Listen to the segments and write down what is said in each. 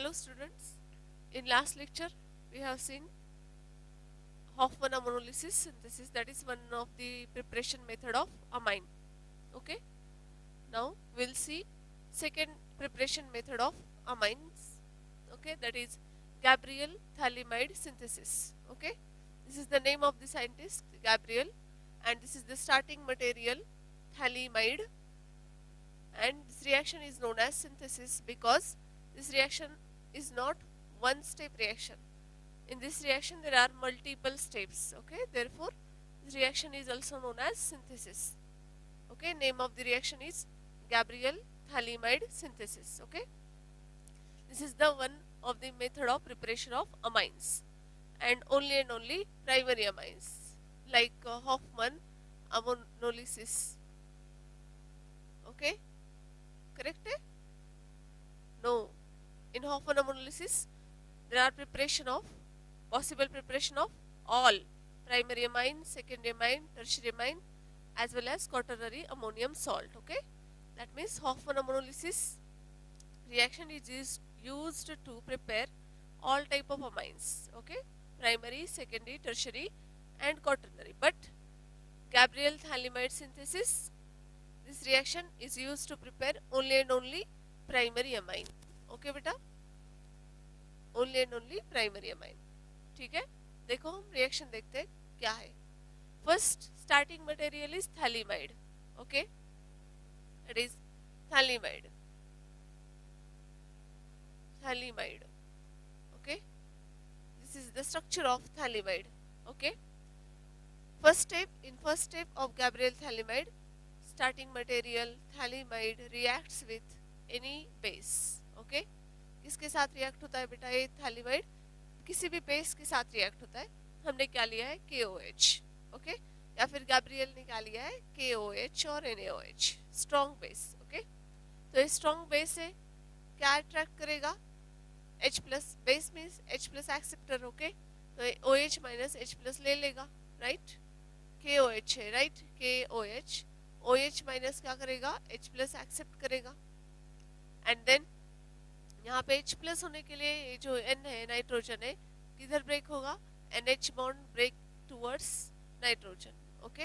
Hello students, in last lecture we have seen Hoffman ammonolysis synthesis, that is one of the preparation method of amine. Okay, now we'll see second preparation method of amines. Okay, that is Gabriel Thalamide synthesis. Okay, this is the name of the scientist Gabriel, and this is the starting material thalamide, and this reaction is known as synthesis because this reaction is not one step reaction. In this reaction there are multiple steps. Okay, therefore this reaction is also known as synthesis. Okay, name of the reaction is Gabriel Thalamide synthesis. Okay, this is the one of the method of preparation of amines, and only primary amines like Hoffman ammonolysis. Okay, correct? No, in Hoffman ammonolysis there are possible preparation of all primary amine, secondary amine, tertiary amine, as well as quaternary ammonium salt. Okay, that means Hoffman ammonolysis reaction is used to prepare all type of amines. Okay, primary, secondary, tertiary, and quaternary. But Gabriel Thalamide synthesis, this reaction is used to prepare only primary amine. Okay बेटा, only primary amine. ठीक है, देखो हम reaction देखते हैं क्या है. First starting material is phthalimide. Okay, it is phthalimide. Okay, this is the structure of thalidomide. Okay, first step of Gabriel Thalamide, starting material thalidomide reacts with any base. Okay, किसके साथ react होता है बेटा ये phthalimide? किसी भी base के साथ रिएक्ट होता है. हमने क्या लिया है? KOH. ओके, या फिर गैब्रियल ने क्या लिया है? KOH और NaOH, स्ट्रॉन्ग बेस. ओके, तो ये स्ट्रॉन्ग बेस से क्या अट्रैक्ट करेगा? H plus. Base means H plus acceptor. Okay, तो OH माइनस H प्लस ले लेगा. राइट, KOH है. Right, KOH. OH माइनस क्या करेगा? H प्लस एक्सेप्ट करेगा. एंड देन यहाँ पे H प्लस होने के लिए ये जो N है, नाइट्रोजन है, किधर ब्रेक होगा? NH bond break towards nitrogen. Okay,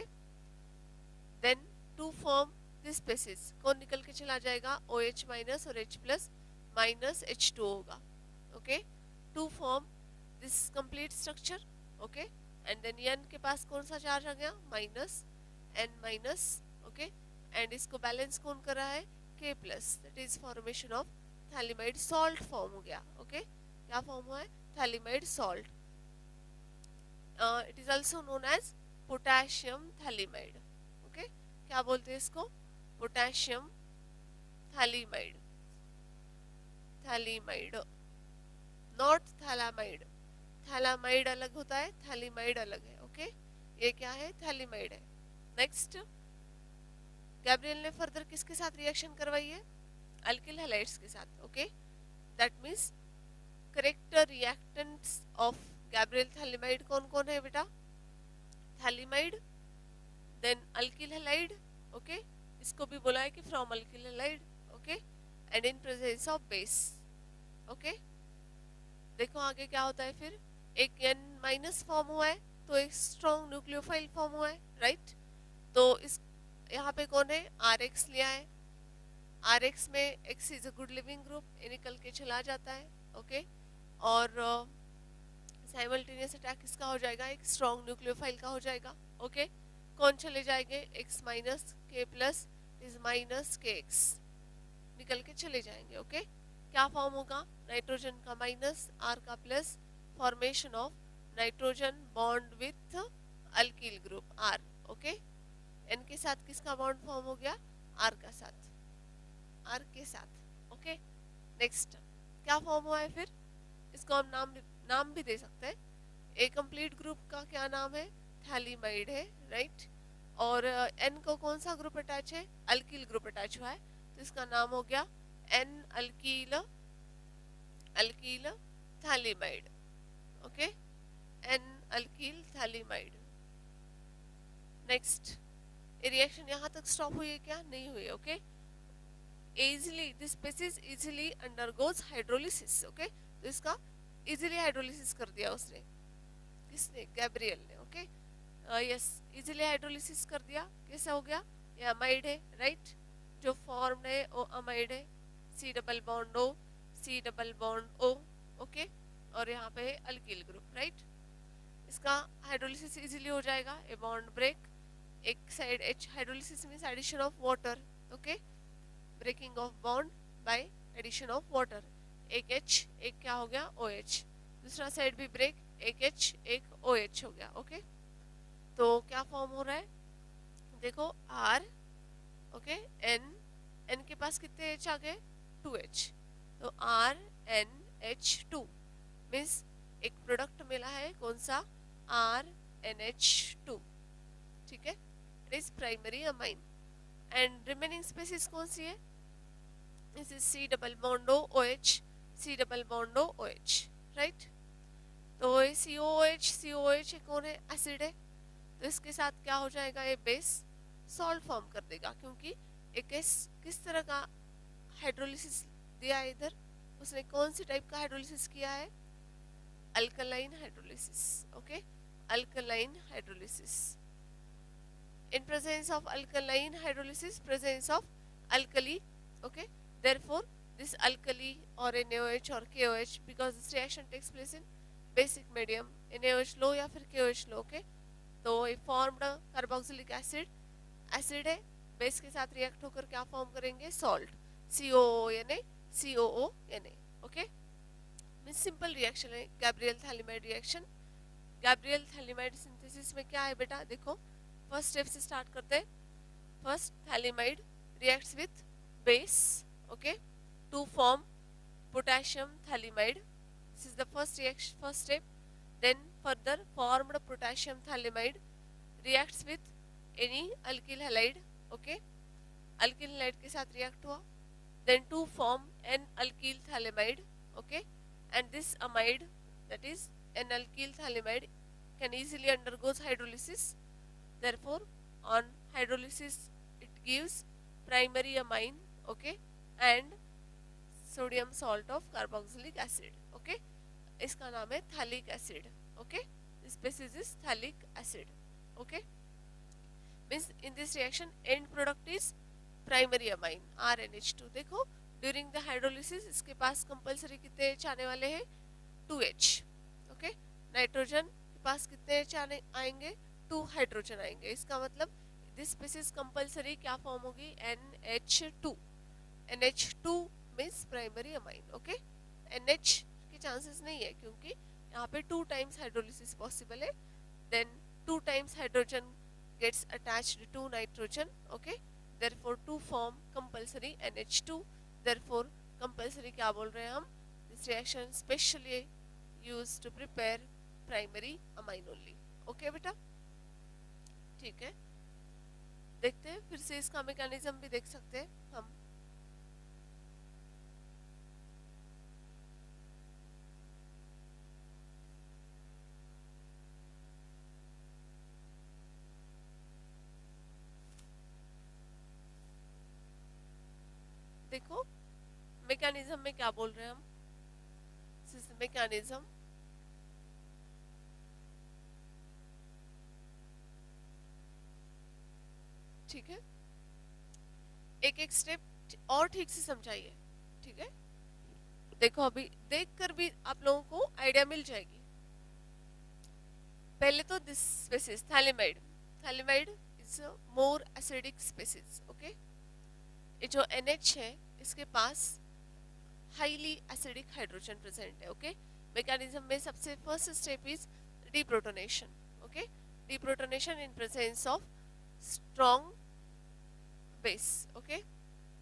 then to form this species कौन निकल के चला जाएगा? OH माइनस और H प्लस माइनस H2 होगा. Okay, to form this complete structure. Okay, and then N के पास कौन सा चार्ज आ गया? Minus, N minus. Okay, and इसको बैलेंस कौन कर रहा है? K plus. That is formation of phthalimide salt form हो गया. ओके, क्या फॉर्म हुआ है? Phthalimide salt. It is also known as potassium phthalimide. Okay, क्या बोलते हैं इसको? Potassium phthalimide. Phthalimide, not thalamide. Thalamide अलग होता है, थैलीमाइड अलग है. ओके, ये क्या है? थैलीमाइड है. नेक्स्ट, गैब्रियल ने फर्दर किसके साथ रिएक्शन करवाई है? अल्किल हैलाइड्स के साथ. Okay, that means correct reactants of Gabriel phthalimide कौन कौन है बेटा? Phthalimide, then alkyl halide. Okay, इसको भी बोला है कि from alkyl halide. Okay, and in presence of base. Okay, देखो आगे क्या होता है फिर. एक N माइनस फॉर्म हुआ है तो एक स्ट्रॉन्ग न्यूक्लियोफाइल फॉर्म हुआ है. राइट, तो इस यहाँ पे कौन है? RX लिया है. RX में X is a good leaving group, ये निकल के चला जाता है. ओके, और साइमल्टेनियस अटैक किसका हो जाएगा? एक स्ट्रॉन्ग न्यूक्लियोफाइल का हो जाएगा. ओके, कौन चले जाएंगे? X minus K plus is minus KX, निकल के चले जाएंगे. ओके, क्या फॉर्म होगा? नाइट्रोजन का माइनस, R का plus, formation of nitrogen bond with alkyl group R. Okay, N के साथ किसका बॉन्ड फॉर्म हो गया? R का साथ, R के साथ. ओके, नेक्स्ट क्या फॉर्म हुआ है फिर? इसको हम नाम भी दे सकते हैं. ए कंप्लीट ग्रुप का क्या नाम है? थैलीमाइड है. राइट, और N को कौन सा ग्रुप अटैच है? अल्किल ग्रुप अटैच हुआ है, तो इसका नाम हो गया N alkyl phthalimide. Okay, N alkyl phthalimide. Next, ये रिएक्शन यहाँ तक स्टॉप हुई है क्या? नहीं हुई. Okay, easily, this species easily undergoes hydrolysis. Okay, तो इसका easily hydrolysis कर दिया उसने, किसने, गैब्रियल ने. ओके, यस, इजीली हाइड्रोलिसिस कर दिया. कैसे हो गया, ये अमाइड है, राइट, जो फॉर्म है वो अमाइड है, C double bond O, C double bond O. Okay, और यहाँ पे है अल्किल ग्रुप, राइट. इसका हाइड्रोलिसिस इजीली हो जाएगा. ए बॉन्ड ब्रेक, एक side H, hydrolysis means addition of water. Okay, breaking of bond by addition of water. एक H, एक क्या हो गया, OH. दूसरा साइड भी ब्रेक, एक H, एक OH हो गया. ओके, तो क्या फॉर्म हो रहा है, देखो, R. ओके, N के पास कितने H आ गए, 2H. तो RNH2 मीन्स एक प्रोडक्ट मिला है, कौन सा, RNH2. ठीक है, it is primary amine. And remaining species कौन सी है, this is C double bond O OH, C double bond O OH, right. तो COOH कौन है, एसिड है. तो इसके साथ क्या हो जाएगा, ये बेस सॉल्ट फॉर्म कर देगा, क्योंकि एक किस तरह का हाइड्रोलिसिस दिया है इधर, उसने कौन सी टाइप का हाइड्रोलिसिस किया है, alkaline hydrolysis. Okay, alkaline hydrolysis. in presence of alkaline hydrolysis, presence of alkali. Okay, therefore this alkali or NaOH or KOH, because this reaction takes place in basic medium, NaOH low या फिर KOH low. Okay, तो ये formed carboxylic acid है, base के साथ react होकर क्या form करेंगे, salt, COONA COONA. Okay, mean simple reaction है, Gabriel phthalimide reaction. Gabriel phthalimide synthesis में क्या है बेटा, देखो, फर्स्ट स्टेप से स्टार्ट करते हैं. First, phthalimide reacts with base, okay, to form potassium phthalimide. This is the first reaction, first step. Then further formed potassium phthalimide reacts with any alkyl halide. Okay, alkyl halide के साथ react हुआ, then to form N alkyl phthalimide. Okay, and this amide, that is an alkyl thaliamide, can easily undergoes hydrolysis. Therefore on hydrolysis it gives primary amine. Okay, and sodium salt of carboxylic acid. Okay, इसका नाम है phthalic acid. Okay, this species is thalic acid. Okay, means in this reaction end product is primary amine RNH2. देखो, during the hydrolysis इसके पास compulsory कितने H आने वाले हैं, 2H. Okay, nitrogen के पास कितने H आएंगे, 2 हाइड्रोजन आएंगे. इसका मतलब दिस स्पीसीज कंपल्सरी क्या फॉर्म होगी, NH2. NH2 means primary amine. Okay, NH के चांसेस नहीं है, क्योंकि यहाँ पे 2 टाइम्स हाइड्रोलिसिस पॉसिबल है. Then 2 times hydrogen gets attached to nitrogen. Okay, therefore to form compulsory NH2. Therefore compulsory क्या बोल रहे हैं हम, this reaction specially used to prepare primary amine only. Okay बेटा, ठीक है. देखते हैं फिर से, इसका मैकेनिज्म भी देख सकते हैं हम. देखो मैकेनिज्म में क्या बोल रहे हैं हम, मैकेनिज्म, ठीक है. एक एक स्टेप और ठीक से समझाइए. ठीक है, देखो अभी देखकर भी आप लोगों को आइडिया मिल जाएगी. पहले तो this species phthalimide is more acidic species. Okay, ये जो NH है इसके पास हाईली एसिडिक हाइड्रोजन प्रेजेंट है. ओके, मैकेनिज्म में सबसे first step is deprotonation. Okay, deprotonation in presence of strong base. Okay,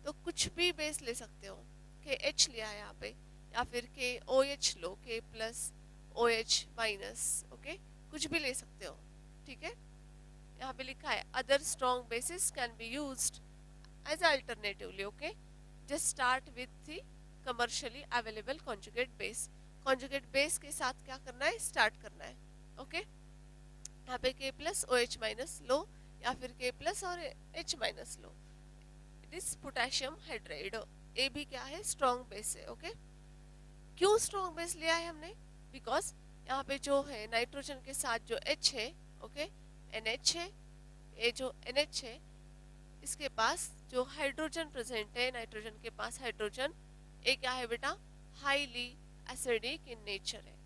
तो कुछ भी बेस ले सकते हो, KH लिया है यहाँ पे, या फिर KOH लो, K plus OH minus. Okay, कुछ भी ले सकते हो. ठीक है, यहाँ पे लिखा है other strong bases can be used as alternatively. Okay, just start with the commercially available conjugate base. Conjugate base के साथ क्या करना है, स्टार्ट करना है. ओके, यहाँ पे K प्लस OH माइनस लो, या फिर K प्लस और H माइनस लो. It is potassium hydride. ए भी क्या है, स्ट्रॉन्ग बेस है। ओके, क्यों स्ट्रॉन्ग बेस लिया है हमने, बिकॉज यहाँ पे जो है नाइट्रोजन के साथ जो H है, ओके, NH है, ये जो NH है इसके पास जो हाइड्रोजन प्रेजेंट है, नाइट्रोजन के पास हाइड्रोजन, ये क्या है बेटा, हाईली एसिडिक इन नेचर है।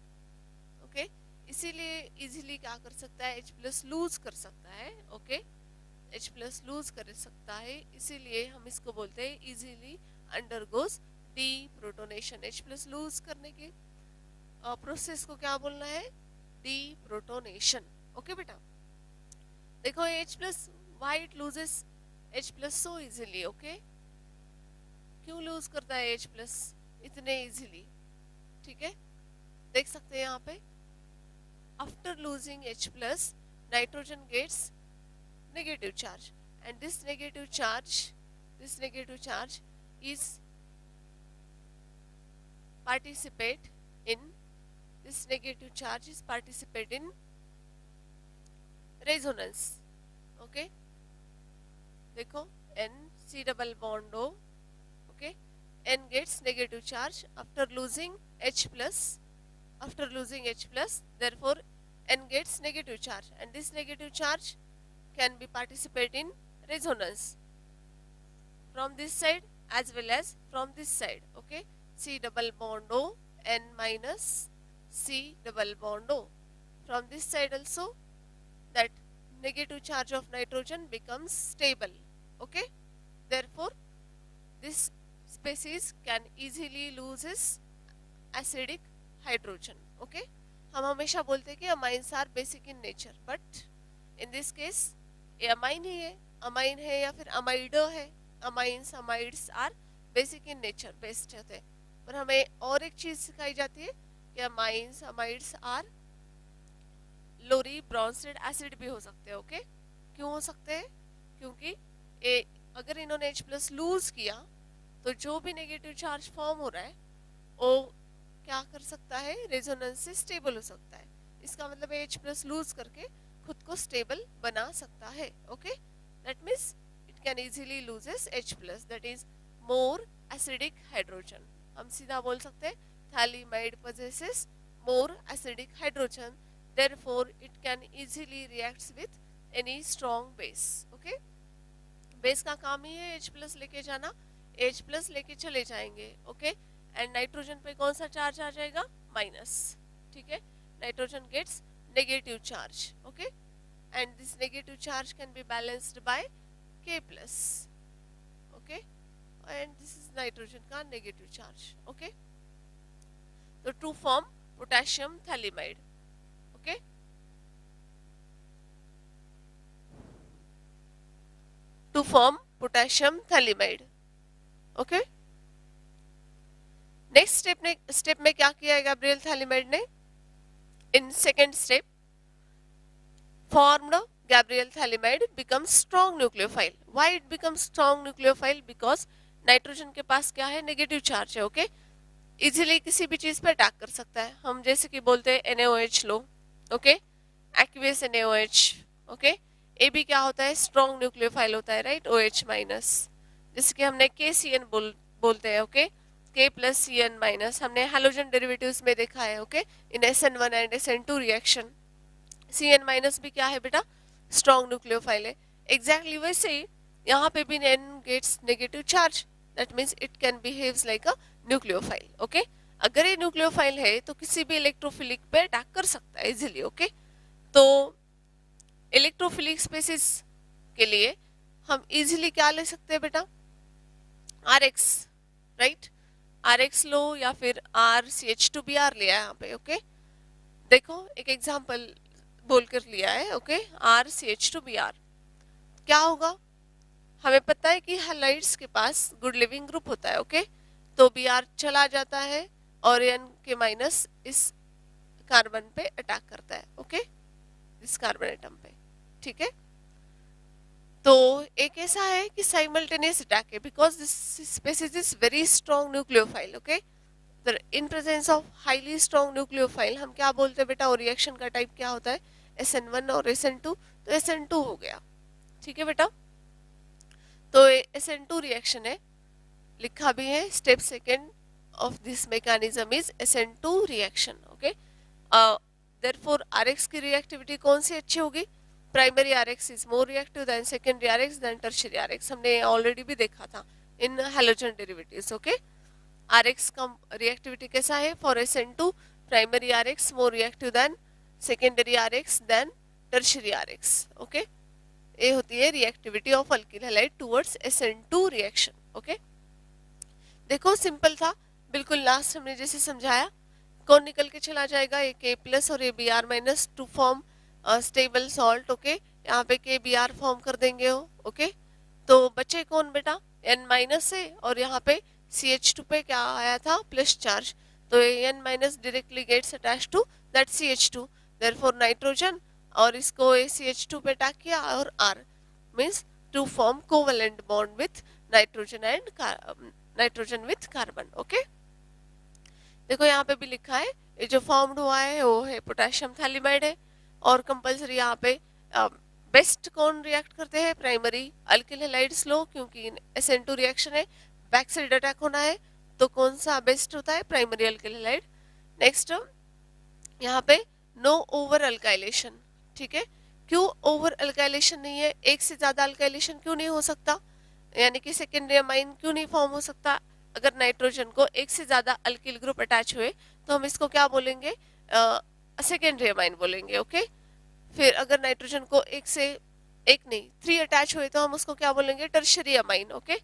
ओके, इसीलिए इजीली क्या कर सकता है, H+ लूज कर सकता है। ओके, H+ लूज कर सकता है, इसीलिए हम इसको बोलते हैं easily undergoes deprotonation. H+ lose करने के प्रोसेस को क्या बोलना है, डी प्रोटोनेशन। ओके बेटा, देखो H+, why it loses H+ so easily. Okay, क्यों लूज करता है H+ इतने इजीली, ठीक है, देख सकते हैं यहाँ पे, after losing H+, nitrogen gets negative charge, and this negative charge is participate in resonance. Okay, देखो N C double bond O, okay, N gets negative charge after losing H+, therefore N gets negative charge, and this negative charge can be participate in resonance from this side as well as from this side. Okay, C double bond O, N minus C double bond O. From this side also, that negative charge of nitrogen becomes stable. Okay, therefore this species can easily loses acidic hydrogen. Okay, हम हमेशा बोलते हैं कि amines are basic in nature, but in this case ये amine ही है, amine है या फिर अमाइड है, amines amides are basic in nature, based होते हैं। पर हमें और एक चीज सिखाई जाती है कि amines amides are Lowry Bronsted acid भी हो सकते हैं। ओके, क्यों हो सकते हैं, क्योंकि अगर इन्होंने H+ लूज किया तो जो भी नेगेटिव चार्ज फॉर्म हो रहा है वो क्या कर सकता है, रेजोनेंस से स्टेबल हो सकता है। इसका मतलब है H+ लूज करके खुद को स्टेबल बना सकता है। Okay, that means it can easily loses H+, that is more acidic hydrogen. हम सीधा बोल सकते हैं phthalimide possesses more acidic hydrogen, therefore it can easily reacts with any strong base. Okay, base का काम ही है H+ लेके जाना, H+ लेके चले जाएंगे। ओके, एंड नाइट्रोजन पे कौन सा चार्ज आ जाएगा, माइनस। ठीक है, nitrogen gets negative charge. Okay, and this negative charge can be balanced by K+. Okay, and this is nitrogen का negative charge. Okay, so to form potassium thalamide. Okay, to form potassium thalamide. Okay, next step में क्या किया है Gabriel phthalimide ने, in second step formed Gabriel thalamide becomes strong nucleophile. Why it becomes strong nucleophile? Because nitrogen के पास क्या है, negative charge है। Okay, easily किसी भी चीज पे अटैक कर सकता है। हम जैसे कि बोलते हैं NaOH लो, ओके, एक्वियस NaOH। ओके, ये भी क्या होता है, स्ट्रॉन्ग न्यूक्लियोफाइल होता है, राइट, OH माइनस, जैसे कि हमने KCN बोलते हैं। ओके, K+CN-, हमने हैलोजन डेरिवेटिव्स में देखा है। Okay, in SN1 and SN2 reaction CN- भी क्या है बेटा, स्ट्रॉन्ग न्यूक्लियोफाइल है। एग्जैक्टली वैसे ही यहाँ पे भी N gets negative charge, that means it can behaves like a nucleophile. Okay, अगर ये न्यूक्लियोफाइल है तो किसी भी इलेक्ट्रोफिलिक पे अटैक कर सकता है इजीली। ओके, तो इलेक्ट्रोफिलिक स्पेसिस के लिए हम इजीली क्या ले सकते हैं बेटा, RX, राइट, RX लो या फिर RCH2Br लिया है यहाँ पे। ओके, देखो एक एग्जांपल बोलकर लिया है। ओके, RCH2Br क्या होगा, हमें पता है कि हैलाइड्स के पास गुड लिविंग ग्रुप होता है। ओके, तो Br चला जाता है और N के माइनस इस कार्बन पे अटैक करता है। ओके, इस कार्बन एटम पे। ठीक है, तो एक ऐसा है कि साइमल्टेनियस अटैक है, because this species is very strong nucleophile. Okay, in presence of highly strong nucleophile हम क्या बोलते हैं बेटा, और रिएक्शन का टाइप क्या होता है, SN1 और SN2, तो SN2 हो गया। ठीक है बेटा, तो SN2 रिएक्शन है, लिखा भी है step second of this mechanism is SN2 reaction. Okay, therefore RX की रिएक्टिविटी कौन सी अच्छी होगी? Primary RX is more reactive than secondary RX than tertiary RX, हमने ऑलरेडी भी देखा था in halogen derivatives. Okay, RX का रिएक्टिविटी कैसा है? For SN2 primary RX more reactive than secondary RX than tertiary RX। Okay, ये होती है reactivity of alkyl halide towards SN2 reaction. Okay, देखो सिंपल था बिल्कुल, लास्ट हमने जैसे समझाया, कौन निकल के चला जाएगा? एक K+ और ABr minus two form stable salt. Okay, यहाँ पे KBr फॉर्म कर देंगे हो। ओके, तो बचे कौन बेटा? N माइनस है, और यहाँ पे CH2 पे क्या आया था? प्लस चार्ज, तो N minus directly gets attach to that CH2, therefore nitrogen, और इसको CH2 पे अटैक किया, और R means to form covalent bond with nitrogen and nitrogen with carbon. Okay, देखो यहाँ पे भी लिखा है, ये जो फॉर्म्ड हुआ है वो है पोटेशियम थैलिमाइड है, और कंपलसरी यहाँ पे बेस्ट कौन रिएक्ट करते हैं? प्राइमरी अल्किल हैलाइड स्लो, क्योंकि SN2 रिएक्शन है, बैक साइड अटैक होना है, तो कौन सा बेस्ट होता है? Primary alkyl halide. नेक्स्ट यहाँ पे नो ओवर अल्काइलेशन। ठीक है, क्यों ओवर अल्काइलेशन नहीं है? एक से ज्यादा अल्काइलेशन क्यों नहीं हो सकता? यानी कि सेकेंडरी अमाइन क्यों नहीं फॉर्म हो सकता? अगर नाइट्रोजन को एक से ज्यादा अल्किल ग्रुप अटैच हुए तो हम इसको क्या बोलेंगे? सेकेंडरी अमाइन बोलेंगे। ओके, फिर अगर नाइट्रोजन को एक से एक नहीं 3 अटैच हुए तो हम उसको क्या बोलेंगे? Tertiary amine. ओके,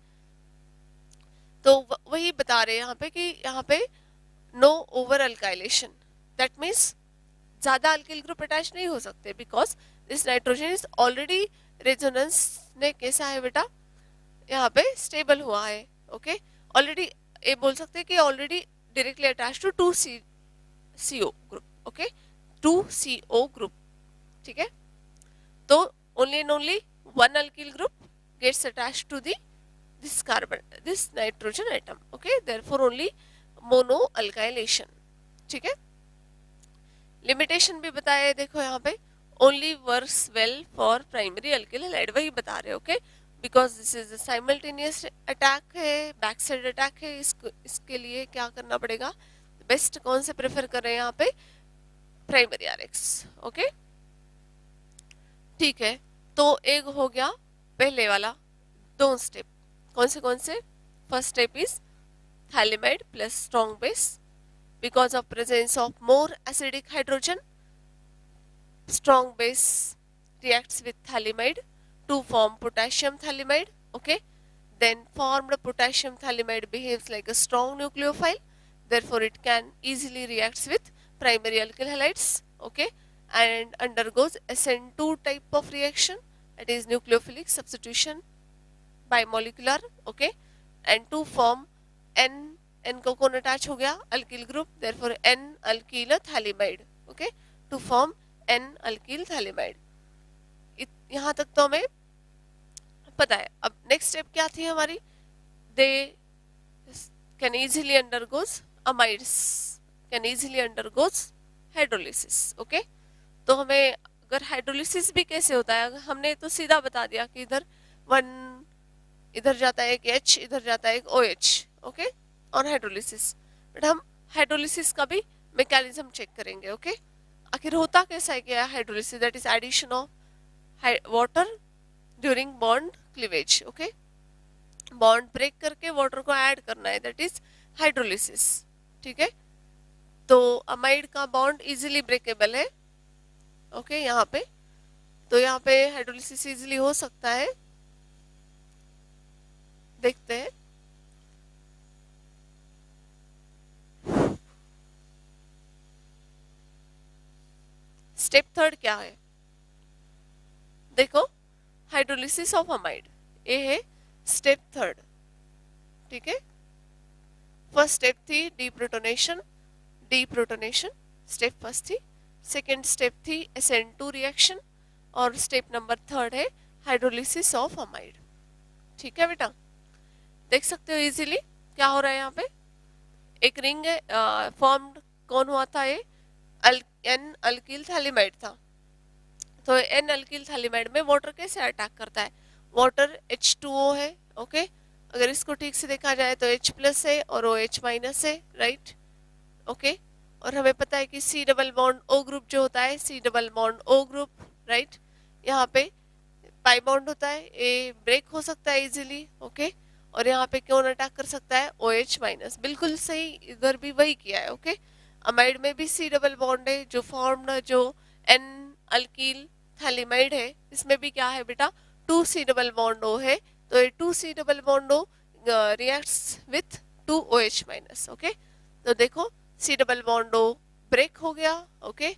तो वही बता रहे हैं यहाँ पे कि यहाँ पे no over alkylation, that means ज्यादा अल्किल ग्रुप अटैच नहीं हो सकते, because this nitrogen is already resonance में कैसा है बेटा? यहाँ पे स्टेबल हुआ है। ओके, ऑलरेडी ये बोल सकते हैं कि already directly attach to 2CO group. Okay, 2CO group. ठीक है, तो only and only one alkyl group gets attach to this carbon, this nitrogen atom. Okay, therefore only mono alkylation. ठीक है, लिमिटेशन भी बताया है, देखो यहाँ पे only works well for primary alkyl halide, वही बता रहे। Okay, because this is simultaneous attack है, बैक साइड अटैक है, इसके लिए क्या करना पड़ेगा? बेस्ट कौन से प्रेफर कर रहे हैं यहाँ पे? Primary RX। ओके, ठीक है, तो एक हो गया पहले वाला, दो स्टेप कौन से? First step is phthalimide plus strong base, because of presence of more acidic hydrogen, strong base reacts with thalimide to form potassium thalimide. Okay, then formed potassium thalimide behaves like a strong nucleophile, therefore it can easily reacts with primary alkyl halides. Okay, and undergoes SN2 type of reaction, that is nucleophilic substitution bimolecular. Okay, and to form N को कौन attach हो गया? Alkyl group, therefore N alkyl phthalimide. Okay, to form N alkyl phthalimide. यहाँ तक तो हमें पता है। अब नेक्स्ट स्टेप क्या थी हमारी? They can easily undergoes amides, can easily undergoes hydrolysis. Okay, तो हमें अगर हाइड्रोलिसिस भी कैसे होता है, हमने तो सीधा बता दिया कि इधर वन, इधर जाता है एक H, इधर जाता है एक OH। ओके, और हाइड्रोलिसिस, बट हम हाइड्रोलिसिस का भी मैकेनिज्म चेक करेंगे। ओके, आखिर होता कैसा है? क्या hydrolysis? That is addition of water during bond cleavage. Okay, bond break करके वाटर को ऐड करना है, दैट इज हाइड्रोलिसिस। ठीक है, तो अमाइड का बॉन्ड इजीली ब्रेकेबल है। ओके, यहाँ पे तो यहाँ पे हाइड्रोलिसिस इजीली हो सकता है, देखते हैं। स्टेप थर्ड क्या है? देखो, हाइड्रोलिसिस ऑफ अमाइड, ये है स्टेप थर्ड। ठीक है, फर्स्ट स्टेप थी डीप्रोटोनेशन, स्टेप फर्स्ट थी। सेकेंड स्टेप थी SN2 रिएक्शन, और स्टेप नंबर थर्ड है हाइड्रोलिसिस ऑफ अमाइड। ठीक है बेटा, देख सकते हो इजीली क्या हो रहा है यहाँ पे। एक रिंग है, फॉर्म्ड कौन हुआ था? ये N अल्किल थैलिमाइड था, तो N अल्किल थैलिमाइड में वाटर कैसे अटैक करता है? वाटर H2O है, ओके। अगर इसको ठीक से देखा जाए तो H प्लस है और OH माइनस है, राइट, ओके। और हमें पता है कि C double bond O group जो होता है, C double bond O group, right, यहाँ पे पाई बॉन्ड होता है, ए ब्रेक हो सकता है इजीली, ओके। और यहाँ पे कौन अटैक कर सकता है, OH माइनस, बिल्कुल सही, इधर भी वही किया है, ओके। अमाइड में भी C डबल बॉन्ड है, जो फॉर्म्ड जो N अल्कील थैलिमाइड है, इसमें भी क्या है बेटा, 2C डबल बॉन्ड O है, तो ये 2C double bond O reacts with 2OH minus, okay. तो देखो C double bond O break हो गया, ओके।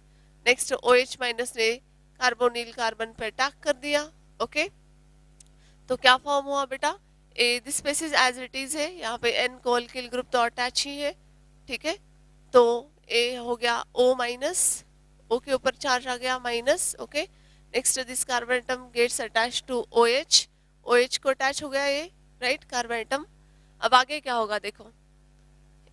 नेक्स्ट OH माइनस ने कार्बोनिल कार्बन पर अटैक कर दिया, ओके। तो क्या फॉर्म हुआ बेटा, ए this species as it is है, यहाँ पे N को अल्किल ग्रुप तो अटैच ही है, ठीक है। तो ए हो गया O माइनस, O के ऊपर चार्ज आ गया minus, okay. Next this carbon atom gets attach to OH, OH को अटैच हो गया ये, राइट, कार्बन एटम। अब आगे क्या होगा देखो,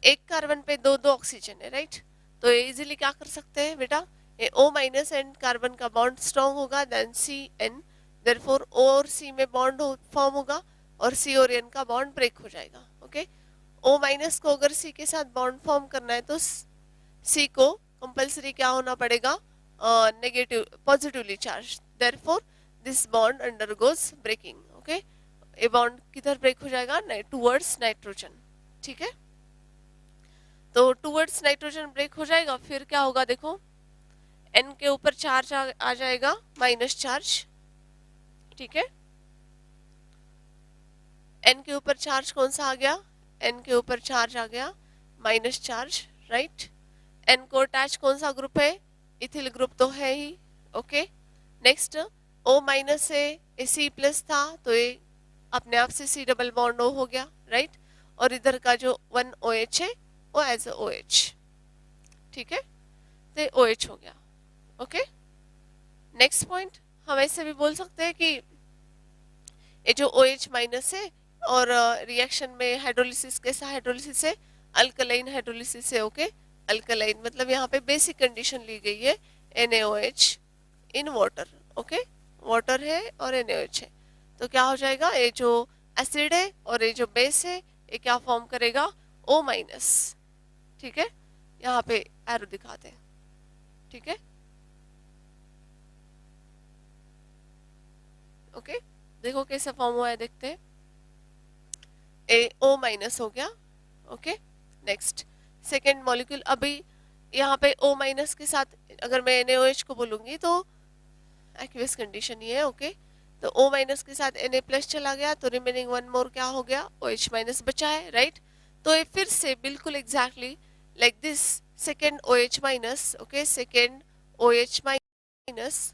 एक कार्बन पे दो दो ऑक्सीजन है, राइट, तो इजीली क्या कर सकते हैं बेटा, ये O माइनस एंड कार्बन का बॉन्ड स्ट्रॉन्ग होगा देन CN, देयरफॉर O और C में बॉन्ड फॉर्म होगा और C और N का बॉन्ड ब्रेक हो जाएगा, ओके। O माइनस को अगर C के साथ बॉन्ड फॉर्म करना है तो C को कंपल्सरी क्या होना पड़ेगा, negative positively charge, therefore this bond undergoes breaking, okay. ये बॉन्ड किधर ब्रेक हो जाएगा, टुवर्ड्स नाइट्रोजन, ठीक है। तो टुवर्ड्स नाइट्रोजन ब्रेक हो जाएगा, फिर क्या होगा देखो, N के ऊपर चार्ज आ जाएगा माइनस चार्ज, ठीक है। N के ऊपर चार्ज कौन सा आ गया, N के ऊपर चार्ज आ गया माइनस चार्ज, राइट। N को अटैच कौन सा ग्रुप है, इथिल ग्रुप तो है ही, ओके। नेक्स्ट O माइनस से C प्लस था तो ये अपने आप से C डबल बॉन्ड O हो गया, राइट। और इधर का जो 1OH है वो एज ए OH, ठीक है, तो OH हो गया, ओके। नेक्स्ट पॉइंट हम ऐसे भी बोल सकते हैं कि ये जो OH माइनस है और रिएक्शन में हाइड्रोलिसिस कैसा हाइड्रोलिसिस है, अल्कलाइन हाइड्रोलिसिस है, ओके। अल्कलाइन मतलब यहाँ पे बेसिक कंडीशन ली गई है NaOH in water, okay, water है और NaOH है, तो क्या हो जाएगा, ये जो एसिड है और ये जो बेस है ये क्या फॉर्म करेगा, O माइनस, ठीक है। यहाँ पे एरो दिखाते हैं, ठीक है, ओके। देखो कैसे फॉर्म हुआ है, देखते हैं, ए O माइनस हो गया, ओके। नेक्स्ट सेकेंड मॉलिक्यूल, अभी यहाँ पे O माइनस के साथ अगर मैं NaOH को बोलूंगी तो एक्वियस कंडीशन ही है, ओके। तो O माइनस के साथ Na प्लस चला गया तो रिमेनिंग वन मोर क्या हो गया, OH माइनस बचा है, राइट। तो ये फिर से बिल्कुल exactly like this second OH minus, okay, second OH minus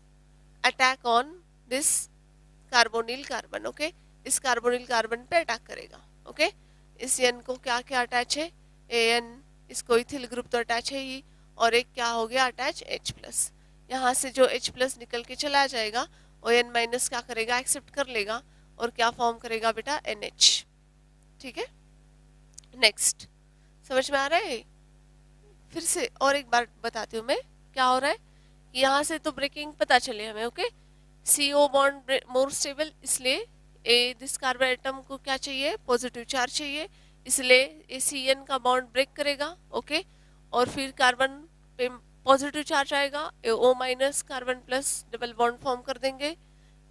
attack on this carbonyl carbon, okay, इस कार्बोनिल कार्बन पे अटैक करेगा, ओके। इस N को क्या क्या अटैच है, AN, इसको इथिल ग्रुप तो अटैच है ही, और एक क्या हो गया अटैच H प्लस, यहाँ से जो H प्लस निकल के चला जाएगा और N माइनस क्या करेगा, एक्सेप्ट कर लेगा और क्या फॉर्म करेगा बेटा, NH, ठीक है। नेक्स्ट समझ में आ रहा है, फिर से और एक बार बताती हूँ मैं क्या हो रहा है, यहाँ से तो ब्रेकिंग पता चले हमें, okay. CO bond more stable, इसलिए ए दिस कार्बन एटम को क्या चाहिए, पॉजिटिव चार्ज चाहिए, इसलिए ए CN का बॉन्ड ब्रेक करेगा, ओके। और फिर कार्बन पे पॉजिटिव चार्ज आएगा, ए O minus carbon plus double bond form कर देंगे।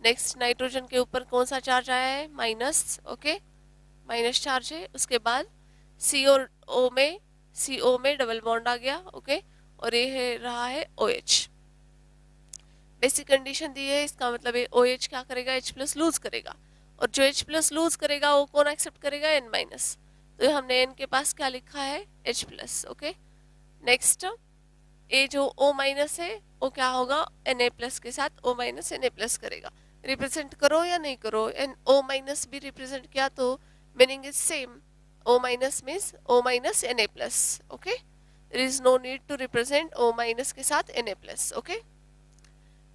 नेक्स्ट नाइट्रोजन के ऊपर कौन सा चार्ज आया है, माइनस, ओके, माइनस चार्ज है, उसके बाद C और CO में डबल बॉन्ड आ गया, ओके। और ये है रहा है OH, बेसिक कंडीशन दी है, इसका मतलब है OH क्या करेगा, H प्लस लूज करेगा, और जो H प्लस लूज करेगा वो कौन एक्सेप्ट करेगा, N माइनस, तो हमने N के पास क्या लिखा है, H प्लस, ओके। नेक्स्ट ए जो O माइनस है वो क्या होगा, Na प्लस के साथ O माइनस Na प्लस करेगा, रिप्रेजेंट करो या नहीं करो, O माइनस भी रिप्रेजेंट किया तो meaning is same, O minus means O minus Na plus, okay. There is no need to represent O minus के साथ Na प्लस, ओके।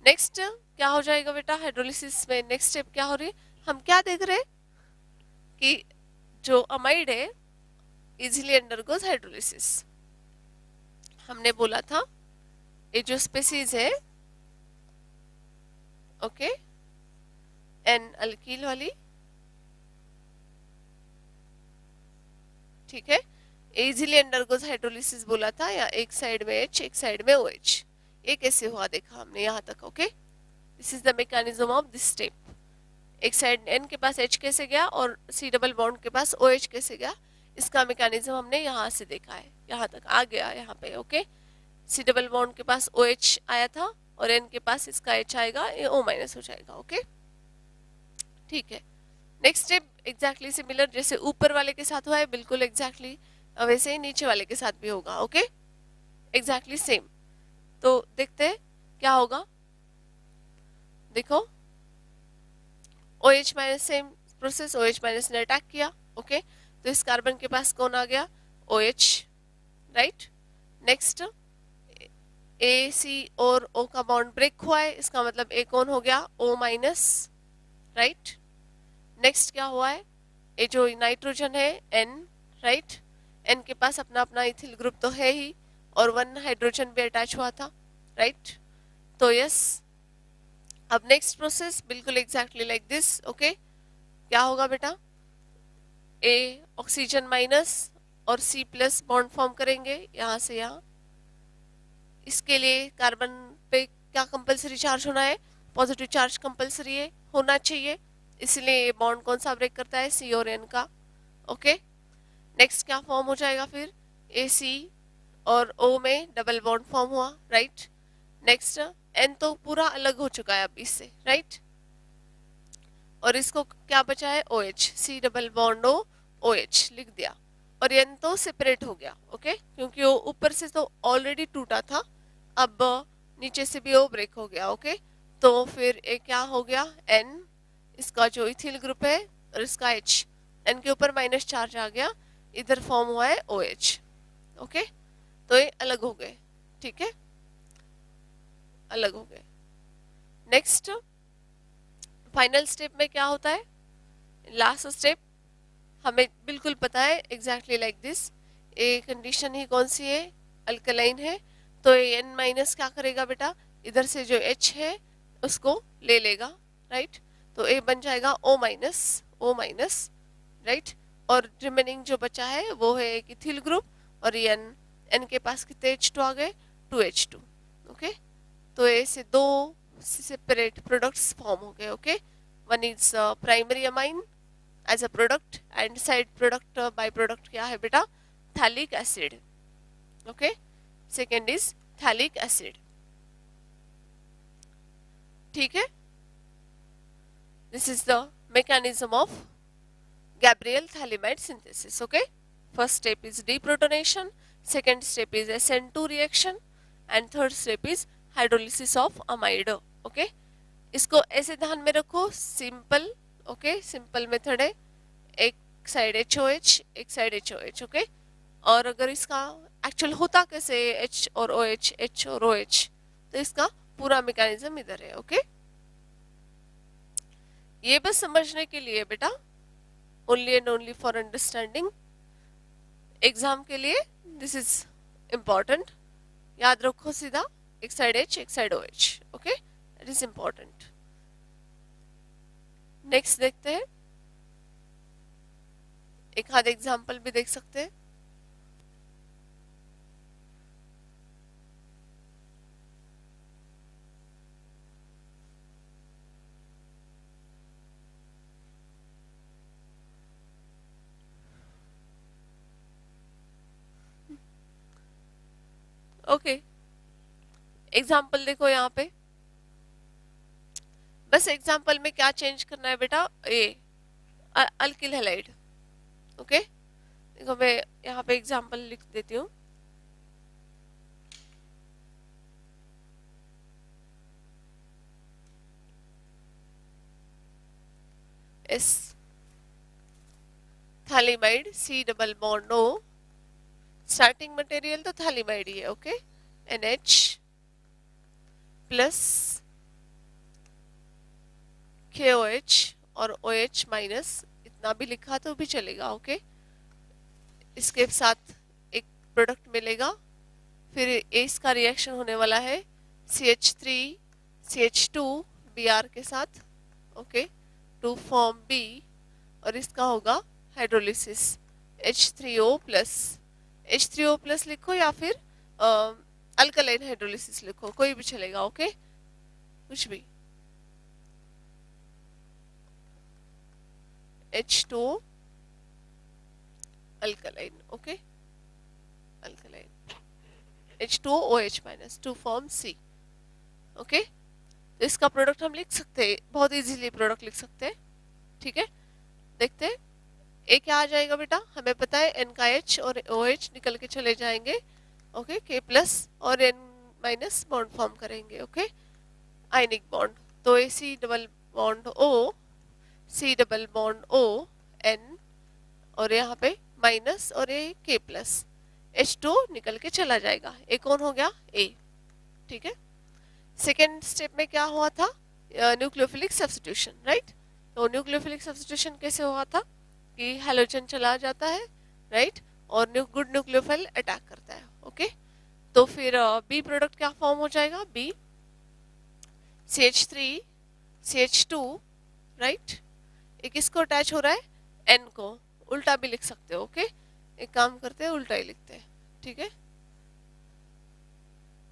नेक्स्ट क्या हो जाएगा बेटा, हाइड्रोलिसिस में नेक्स्ट स्टेप क्या हो रही है, हम क्या देख रहे हैं कि जो अमाइड है इजीली अंडरगोज हाइड्रोलिसिस, हमने बोला था ये जो स्पीसीज है, ओके, N अल्कील वाली, ठीक है। इजीली अंडरगोज हाइड्रोलिसिस बोला था, या एक साइड में H एक साइड में OH, ये कैसे हुआ देखा हमने यहाँ तक, okay. This is the mechanism of this step. एक साइड N के पास H कैसे गया और C डबल बॉन्ड के पास OH कैसे गया, इसका मैकेनिज्म हमने यहाँ से देखा है, यहाँ तक आ गया यहाँ पे, ओके। C डबल बॉन्ड के पास OH आया था और N के पास इसका H आएगा, ये O माइनस हो जाएगा, ओके, ठीक है। नेक्स्ट स्टेप एग्जैक्टली सिमिलर, जैसे ऊपर वाले के साथ हुआ है बिल्कुल एग्जैक्टली वैसे ही नीचे वाले के साथ भी होगा, ओके, एग्जैक्टली सेम। तो देखते हैं क्या होगा, देखो OH minus same process, OH minus ने अटैक किया, ओके। तो इस कार्बन के पास कौन आ गया, OH, right. Next A C और O का बॉन्ड ब्रेक हुआ है, इसका मतलब A कौन हो गया, O माइनस, राइट। नेक्स्ट क्या हुआ है, ये जो नाइट्रोजन है N, राइट, N के पास अपना अपना इथिल ग्रुप तो है ही और 1 हाइड्रोजन भी अटैच हुआ था, राइट। तो यस, अब नेक्स्ट प्रोसेस बिल्कुल एग्जैक्टली लाइक दिस, ओके। क्या होगा बेटा, A ऑक्सीजन माइनस और C प्लस बॉन्ड फॉर्म करेंगे यहाँ से यहाँ। इसके लिए कार्बन पे क्या कंपलसरी चार्ज होना है, पॉजिटिव चार्ज कंपलसरी है, होना चाहिए, इसलिए ये बॉन्ड कौन सा ब्रेक करता है, C और N का, ओके। नेक्स्ट क्या फॉर्म हो जाएगा फिर, AC और O में डबल बॉन्ड फॉर्म हुआ, राइट। नेक्स्ट N तो पूरा अलग हो चुका है अब इससे, राइट, और इसको क्या बचा है, OH, C double bond O, OH लिख दिया, और N तो सेपरेट हो गया, ओके, क्योंकि वो ऊपर से तो ऑलरेडी टूटा था, अब नीचे से भी O ब्रेक हो गया, ओके। तो फिर ये क्या हो गया, N, इसका जो इथिल ग्रुप है और इसका H, N के ऊपर माइनस चार्ज आ गया, इधर फॉर्म हुआ है OH, ओके। तो ये अलग हो गए, ठीक है, अलग हो गए। नेक्स्ट फाइनल स्टेप में क्या होता है, लास्ट स्टेप हमें बिल्कुल पता है एग्जैक्टली लाइक दिस, ये कंडीशन ही कौन सी है, अल्कलाइन है, तो ये N माइनस क्या करेगा बेटा, इधर से जो H है उसको ले लेगा, राइट। तो ये बन जाएगा O minus, O minus, right, और रिमेनिंग जो बचा है वो है एक इथिल ग्रुप, और N के पास कितने H2 आ गए, 2H2, ओके। तो ऐसे दो सेपरेट प्रोडक्ट्स फॉर्म हो गए, okay. One is primary amine as a product and side product, by product क्या है बेटा, phthalic acid, okay. Second is phthalic acid, ठीक है। This is the mechanism of Gabriel Thalamide synthesis, okay. First step is deprotonation, second step is SN2 reaction, and third step is hydrolysis of amide, okay. इसको ऐसे ध्यान में रखो, simple, okay, simple method है, एक side HOH एक side HOH, okay. और अगर इसका एक्चुअल होता कैसे H और OH, H और OH, तो इसका पूरा मैकेनिज्म इधर है, ओके। ये बस समझने के लिए बेटा, only and only for understanding, exam के लिए दिस इज इम्पॉर्टेंट, याद रखो सीधा, एक साइड H एक side OH, okay, it is important. Next देखते हैं, एक आध एग्जाम्पल भी देख सकते हैं। ओके, एग्जाम्पल देखो यहाँ पे, बस एग्जाम्पल में क्या चेंज करना है बेटा, ये अल्किल हैलाइड, ओके। देखो मैं यहाँ पे एग्जाम्पल लिख देती हूँ, S phthalimide C double bond O, starting material तो थैलिमाइड ही है, ओके, NH प्लस KOH और OH माइनस, इतना भी लिखा तो भी चलेगा, ओके। इसके साथ एक प्रोडक्ट मिलेगा, फिर इसका रिएक्शन होने वाला है CH3 CH2 Br के साथ, ओके। टू फॉर्म बी, और इसका होगा hydrolysis H3O plus. H3O plus लिखो या फिर अल्कलाइन हाइड्रोलिसिस लिखो, कोई भी चलेगा, ओके, कुछ भी। H2O alkaline, okay, alkaline H2OH minus two form C, okay. तो इसका प्रोडक्ट हम लिख सकते हैं, बहुत इजीली प्रोडक्ट लिख सकते हैं, ठीक है। देखते हैं ए क्या आ जाएगा बेटा, हमें पता है N का H और OH निकल के चले जाएंगे, ओके, K प्लस और N माइनस बॉन्ड फॉर्म करेंगे, ओके, आयनिक बॉन्ड। तो AC double bond O, C double bond O, N, और यहाँ पे माइनस और ये K प्लस, H2 निकल के चला जाएगा, एक कौन हो गया A, ठीक है। सेकेंड स्टेप में क्या हुआ था, न्यूक्लियोफिलिक सब्स्टिट्यूशन, राइट। तो न्यूक्लियोफिलिक सब्स्टिट्यूशन कैसे हुआ था कि हैलोजन चला जाता है, राइट, और गुड न्यूक्लियोफाइल अटैक करता है, ओके। तो फिर बी प्रोडक्ट क्या फॉर्म हो जाएगा, बी CH3 CH2, राइट, एक किसको अटैच हो रहा है, N को, उल्टा भी लिख सकते हो, ओके, एक काम करते हैं उल्टा ही लिखते हैं, ठीक है,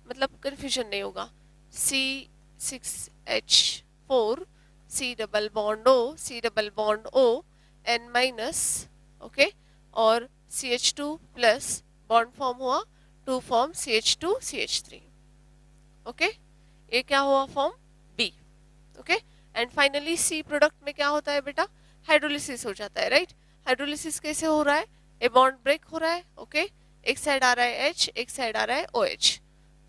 मतलब कंफ्यूजन नहीं होगा। C6H4 C double bond O, C double bond O, N minus, okay, और CH2 प्लस बॉन्ड फॉर्म हुआ to form CH2 CH3, okay, ये क्या हुआ form B, okay. And finally C product में क्या होता है बेटा, हाइड्रोलिसिस हो जाता है, राइट। हाइड्रोलिसिस कैसे हो रहा है, ए बॉन्ड ब्रेक हो रहा है, ओके, एक साइड आ रहा है H, एक साइड आ रहा है OH।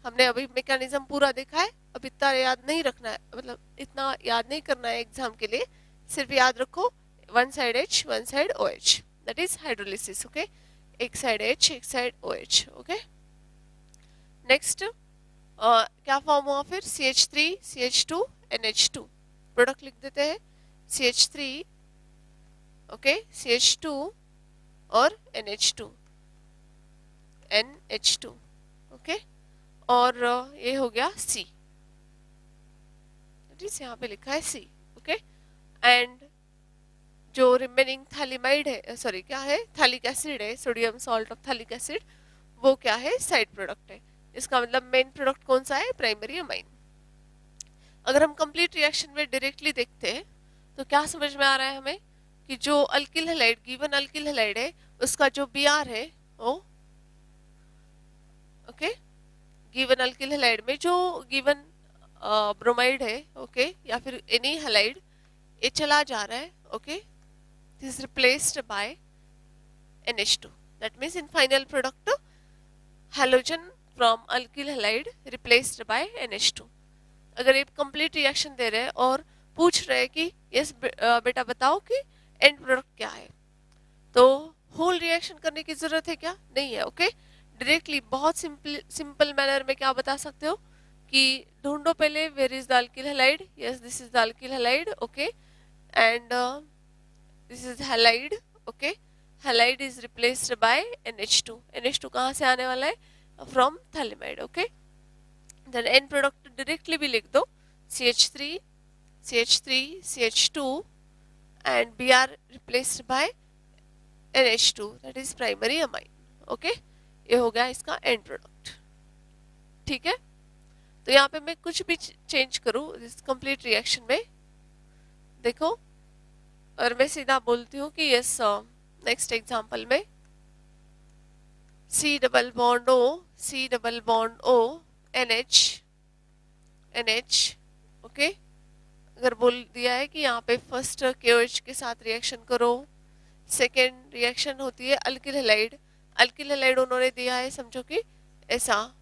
हमने अभी मैकेनिज्म पूरा देखा है, अब इतना याद नहीं रखना है, मतलब इतना याद नहीं करना है एग्जाम के लिए, सिर्फ याद रखो one side H one side OH, that is hydrolysis, okay, एक साइड H एक साइड OH, ओके। नेक्स्ट क्या फॉर्म हुआ फिर, CH3 CH2 NH2, प्रोडक्ट लिख देते हैं, CH3, ओके, CH2 और NH2 NH2, ओके, और ये हो गया C, यहाँ पे लिखा है C, ओके। एंड जो रिमेनिंग थैलिमाइड है, सॉरी क्या है, थैलिक एसिड है, sodium salt of phthalic acid, वो क्या है, साइड प्रोडक्ट है। इसका मतलब मेन प्रोडक्ट कौन सा है, प्राइमरी अमाइन। अगर हम कंप्लीट रिएक्शन में डायरेक्टली देखते हैं तो क्या समझ में आ रहा है हमें कि जो alkyl halide, given alkyl halide है, उसका जो Br है वो, ओके, गिवन अल्किल हैलाइड में जो गिवन ब्रोमाइड है, ओके, या फिर एनी हैलाइड, ये चला जा रहा है, okay, this is replaced by NH2, that means in final product halogen from alkyl halide replaced by NH2। अगर ये कंप्लीट रिएक्शन दे रहे हैं और पूछ रहे हैं कि यस बेटा बताओ कि एंड प्रोडक्ट क्या है, तो होल रिएक्शन करने की जरूरत है क्या, नहीं है, ओके। डायरेक्टली बहुत सिंपल मैनर में क्या बता सकते हो कि ढूंढो पहले where is the alkyl halide, yes this is the alkyl halide, okay, and this is halide, okay, halide is replaced by NH2। NH2 कहाँ से आने वाला है, from phthalimide, okay. Then end product directly भी लिख दो, CH3 CH3 CH2 and Br replaced by NH2, that is primary amine, okay, ये हो गया इसका एंड प्रोडक्ट, ठीक है। तो यहाँ पे मैं कुछ भी चेंज करूँ इस कंप्लीट रिएक्शन में, देखो, और मैं सीधा बोलती हूँ कि यस, नेक्स्ट एग्जांपल में C double bond O, C double bond O, NH NH, okay. अगर बोल दिया है कि यहाँ पे फर्स्ट KOH के साथ रिएक्शन करो, सेकेंड रिएक्शन होती है अल्किल हैलाइड, अल्किल हैलाइड उन्होंने दिया है, समझो कि ऐसा,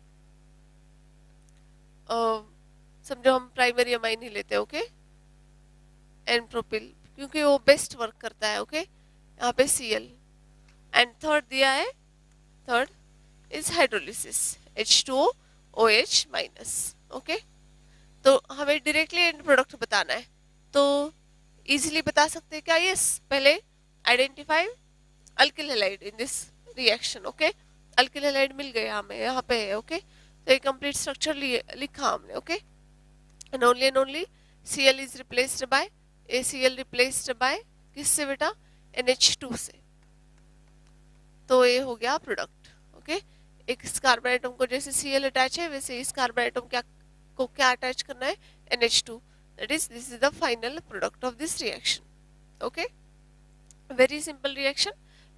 समझो हम प्राइमरी अमाइन ही लेते हैं, ओके, एन प्रोपिल, क्योंकि वो बेस्ट वर्क करता है, ओके, यहाँ पे Cl। एंड थर्ड दिया है, third is hydrolysis H2O OH minus, okay. तो हमें डायरेक्टली एंड प्रोडक्ट बताना है, तो इजीली बता सकते हैं क्या, यस, पहले identify alkyl halide in this reaction, okay, alkyl halide मिल गया हमें, यहाँ पे है, ओके। तो ये कंप्लीट स्ट्रक्चर लिखा हमने, okay, and only Cl is replaced bye ACl replaced by किससे बेटा, NH2 से। तो ये हो गया प्रोडक्ट। ओके, एक इस कार्बन एटम को जैसे Cl अटैच है वैसे इस कार्बन एटम को क्या अटैच करना है, NH2। That is this is the final product of this reaction. Okay, very simple reaction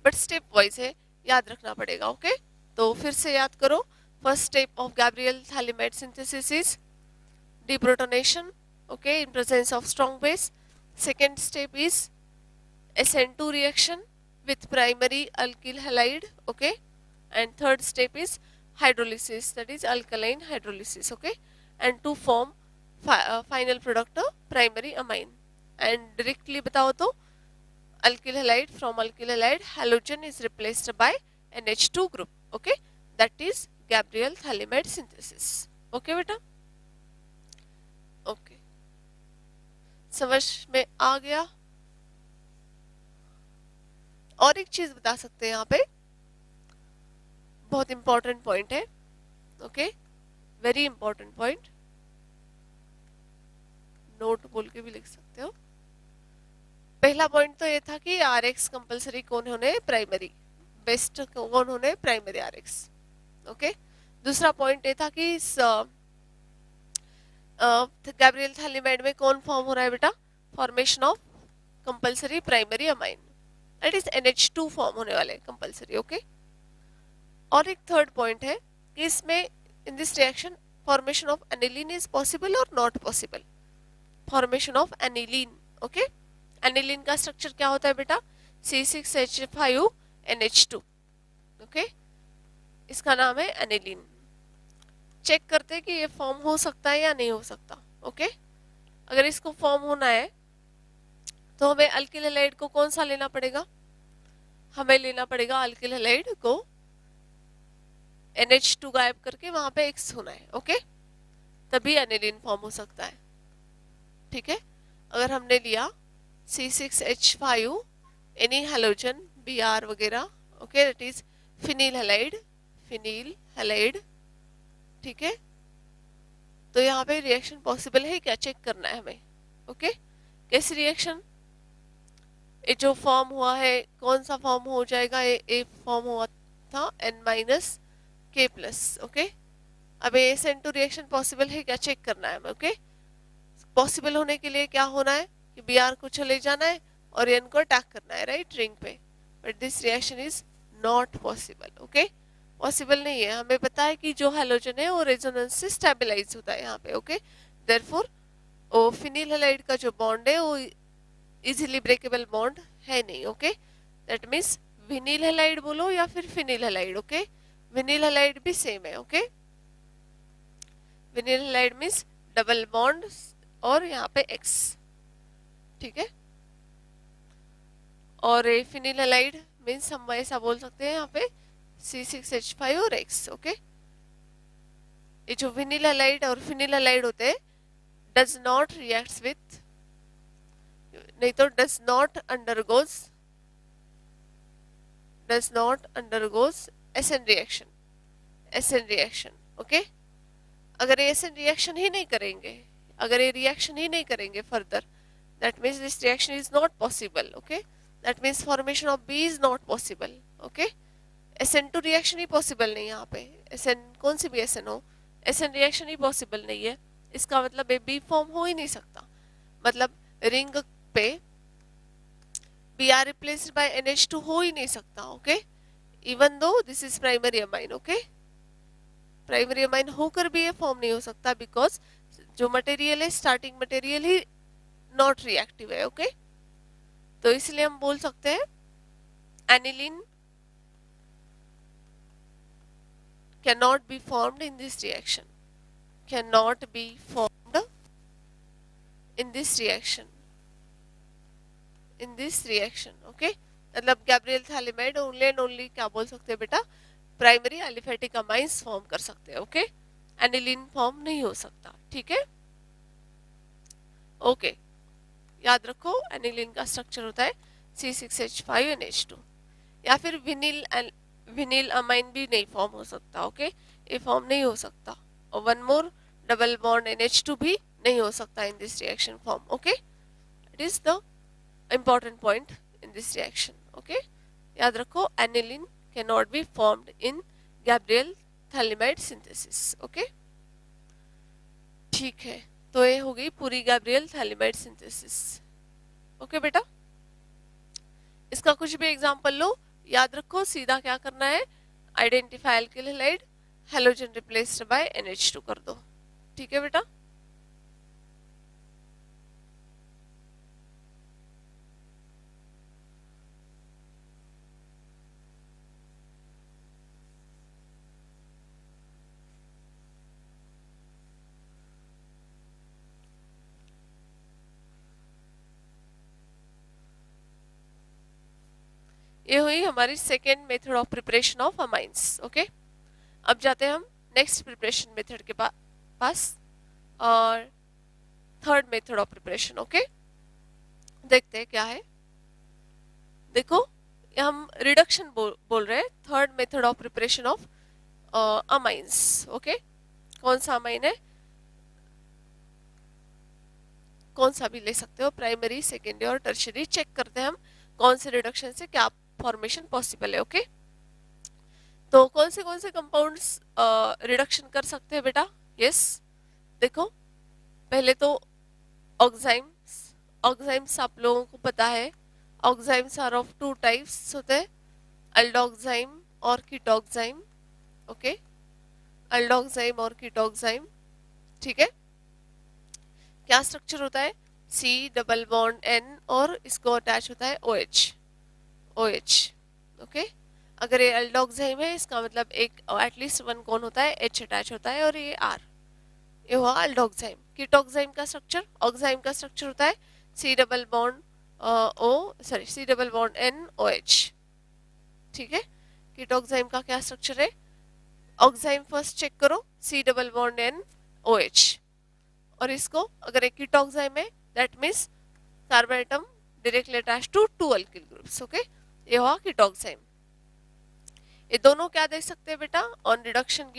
but step wise है, याद रखना पड़ेगा। ओके, तो फिर से याद करो, first step of Gabriel phthalimide synthesis is deprotonation, okay, in presence of strong base. Second step is SN2 reaction with primary alkyl halide, okay, and third step is hydrolysis, that is alkaline hydrolysis, okay, and to form final product primary amine. And directly बताओ तो alkyl halide, from alkyl halide halogen is replaced by NH2 group, okay, that is Gabriel Thalamide synthesis, okay बेटा। Okay, समझ में आ गया। और एक चीज बता सकते हैं यहाँ पे, बहुत इंपॉर्टेंट पॉइंट है। Okay, very important point, note बोल के भी लिख सकते हो। पहला पॉइंट तो ये था कि RX कंपलसरी कौन होने, प्राइमरी, बेस्ट कौन होने, प्राइमरी RX। ओके, दूसरा पॉइंट ये था कि गैब्रियल थालीमाइड में कौन फॉर्म हो रहा है बेटा, formation of compulsory primary amine, that is NH2 form होने वाले कंपलसरी। ओके, और एक थर्ड पॉइंट है कि इसमें in this reaction formation of aniline is possible और not possible. Formation of aniline, okay, aniline का स्ट्रक्चर क्या होता है बेटा, C6H5NH2, ओके, इसका नाम है एनिलीन। चेक करते हैं कि ये फॉर्म हो सकता है या नहीं हो सकता। ओके, अगर इसको फॉर्म होना है तो हमें अल्किल हैलाइड को कौन सा लेना पड़ेगा, हमें लेना पड़ेगा अल्किल हैलाइड को NH2 गायब करके वहां पे X होना है। ओके, तभी एनिलीन फॉर्म हो सकता है। ठीक है, अगर हमने लिया C6H5 एनी हैलोजन Br वगैरह, ओके, दैट इज फिनील हैलाइड, ठीक है, तो यहाँ पे रिएक्शन पॉसिबल है क्या, चेक करना है हमें। ओके, कैसी रिएक्शन, ये जो फॉर्म हुआ है कौन सा फॉर्म हो जाएगा, ये फॉर्म हुआ था N-K+। ओके, अब ये SN2 रिएक्शन पॉसिबल है क्या, चेक करना है हमें। ओके, पॉसिबल होने के लिए क्या होना है कि Br को चले जाना है और N को अटैक करना है, राइट, रिंग पे, but this reaction is not possible. Okay, possible नहीं है, हमें पता है कि जो हैलोजन है वो रेजोनेंस से स्टेबलाइज होता है यहाँ पे। ओके, देयरफॉर वो फिनिल हैलाइड का जो बॉन्ड है वो इजीली ब्रेकेबल बॉन्ड है नहीं। Okay, that means vinyl halide बोलो या फिर phenyl halide. Okay, vinyl halide भी सेम है। Okay, vinyl halide means double bond और यहाँ पे X, ठीक है, और फिनिल हैलाइड मीन्स हम ऐसा बोल सकते हैं यहाँ पे C6H5 और X। ओके, ये जो विनिल हैलाइड और फिनिल हैलाइड होते हैं डज नॉट रिएक्ट्स विथ, नहीं तो does not undergoes SN reaction. Okay, अगर ये SN रिएक्शन ही नहीं करेंगे, अगर ये रिएक्शन ही नहीं करेंगे further, that means this reaction is not possible. Okay, that means formation of B is not possible. Okay, SN2 reaction he possible नहीं, यहाँ पे SN कौन सी भी SN हो, SN रिएक्शन ही पॉसिबल नहीं है, इसका मतलब है B फॉर्म हो ही नहीं सकता, मतलब रिंग पे Br रिप्लेस्ड बाय NH2 हो ही नहीं सकता। Okay, even though this is primary amine. Okay, primary amine होकर भी ये फॉर्म नहीं हो सकता बिकॉज जो मटेरियल है starting material he not reactive है। ओके, तो इसलिए हम बोल सकते हैं aniline cannot be formed in this reaction, cannot be formed in this reaction, okay, मतलब गैब्रियल थालीमाइड ओनली एंड ओनली क्या बोल सकते हैं बेटा, प्राइमरी एलिफेटिक अमाइंस फॉर्म कर सकते हैं। ओके, एनिलीन फॉर्म नहीं हो सकता। ठीक है, ओके, याद रखो एनिलीन का स्ट्रक्चर होता है C6H5NH2, या फिर विनिल अमाइन भी नहीं फॉर्म हो सकता। ओके, ये फॉर्म नहीं हो सकता, और one more double bond NH2 भी नहीं हो सकता इन this reaction form. Okay, it is the important point in this reaction. Okay, याद रखो aniline cannot be formed in Gabriel Thalamide synthesis. Okay, ठीक है, तो ये हो गई पूरी Gabriel Thalamide synthesis. ओके बेटा, इसका कुछ भी एग्जांपल लो, याद रखो सीधा क्या करना है, identify alkyl halide, halogen replaced by NH2 कर दो. ठीक है बेटा, ये हुई हमारी second method of preparation of amines. Okay, अब जाते हैं हम नेक्स्ट प्रिपरेशन मेथड के पास और third method of preparation. Okay, देखते हैं क्या है. देखो हम रिडक्शन बोल रहे हैं, third method of preparation of amines. Okay, कौन सा अमाइन है, कौन सा भी ले सकते हो, प्राइमरी, सेकेंडरी और टर्शियरी. चेक करते हैं हम कौन से रिडक्शन से क्या फॉर्मेशन पॉसिबल है. ओके, तो कौन से कंपाउंड्स रिडक्शन कर सकते हैं बेटा. यस, देखो पहले तो ऑक्साइम्स. ऑक्साइम्स आप लोगों को पता है, oximes are of two types होते हैं, अल्डोक्साइम और कीटोक्साइम. ओके, अल्डोक्साइम और कीटोक्साइम. ठीक है, क्या स्ट्रक्चर होता है, C डबल बॉन्ड N और इसको अटैच होता है OH. ओके, अगर ये अल्डोक्साइम है इसका मतलब एक एटलीस्ट वन कौन होता है, H अटैच होता है, और ये R, ये हुआ अल्डोक्साइम. कीटोक्साइम का स्ट्रक्चर, ऑक्साइम का स्ट्रक्चर होता है C double bond C double bond N OH. ठीक है, कीटोक्साइम का क्या स्ट्रक्चर है, ऑक्साइम फर्स्ट चेक करो, C double bond N OH, और इसको अगर एक कीटोक्साइम है that means carbon atom directly attach to two alkyl groups. Okay, ये हुआ कीटोक्साइम. ये दोनों क्या देख सकते हैं बेटा, on reduction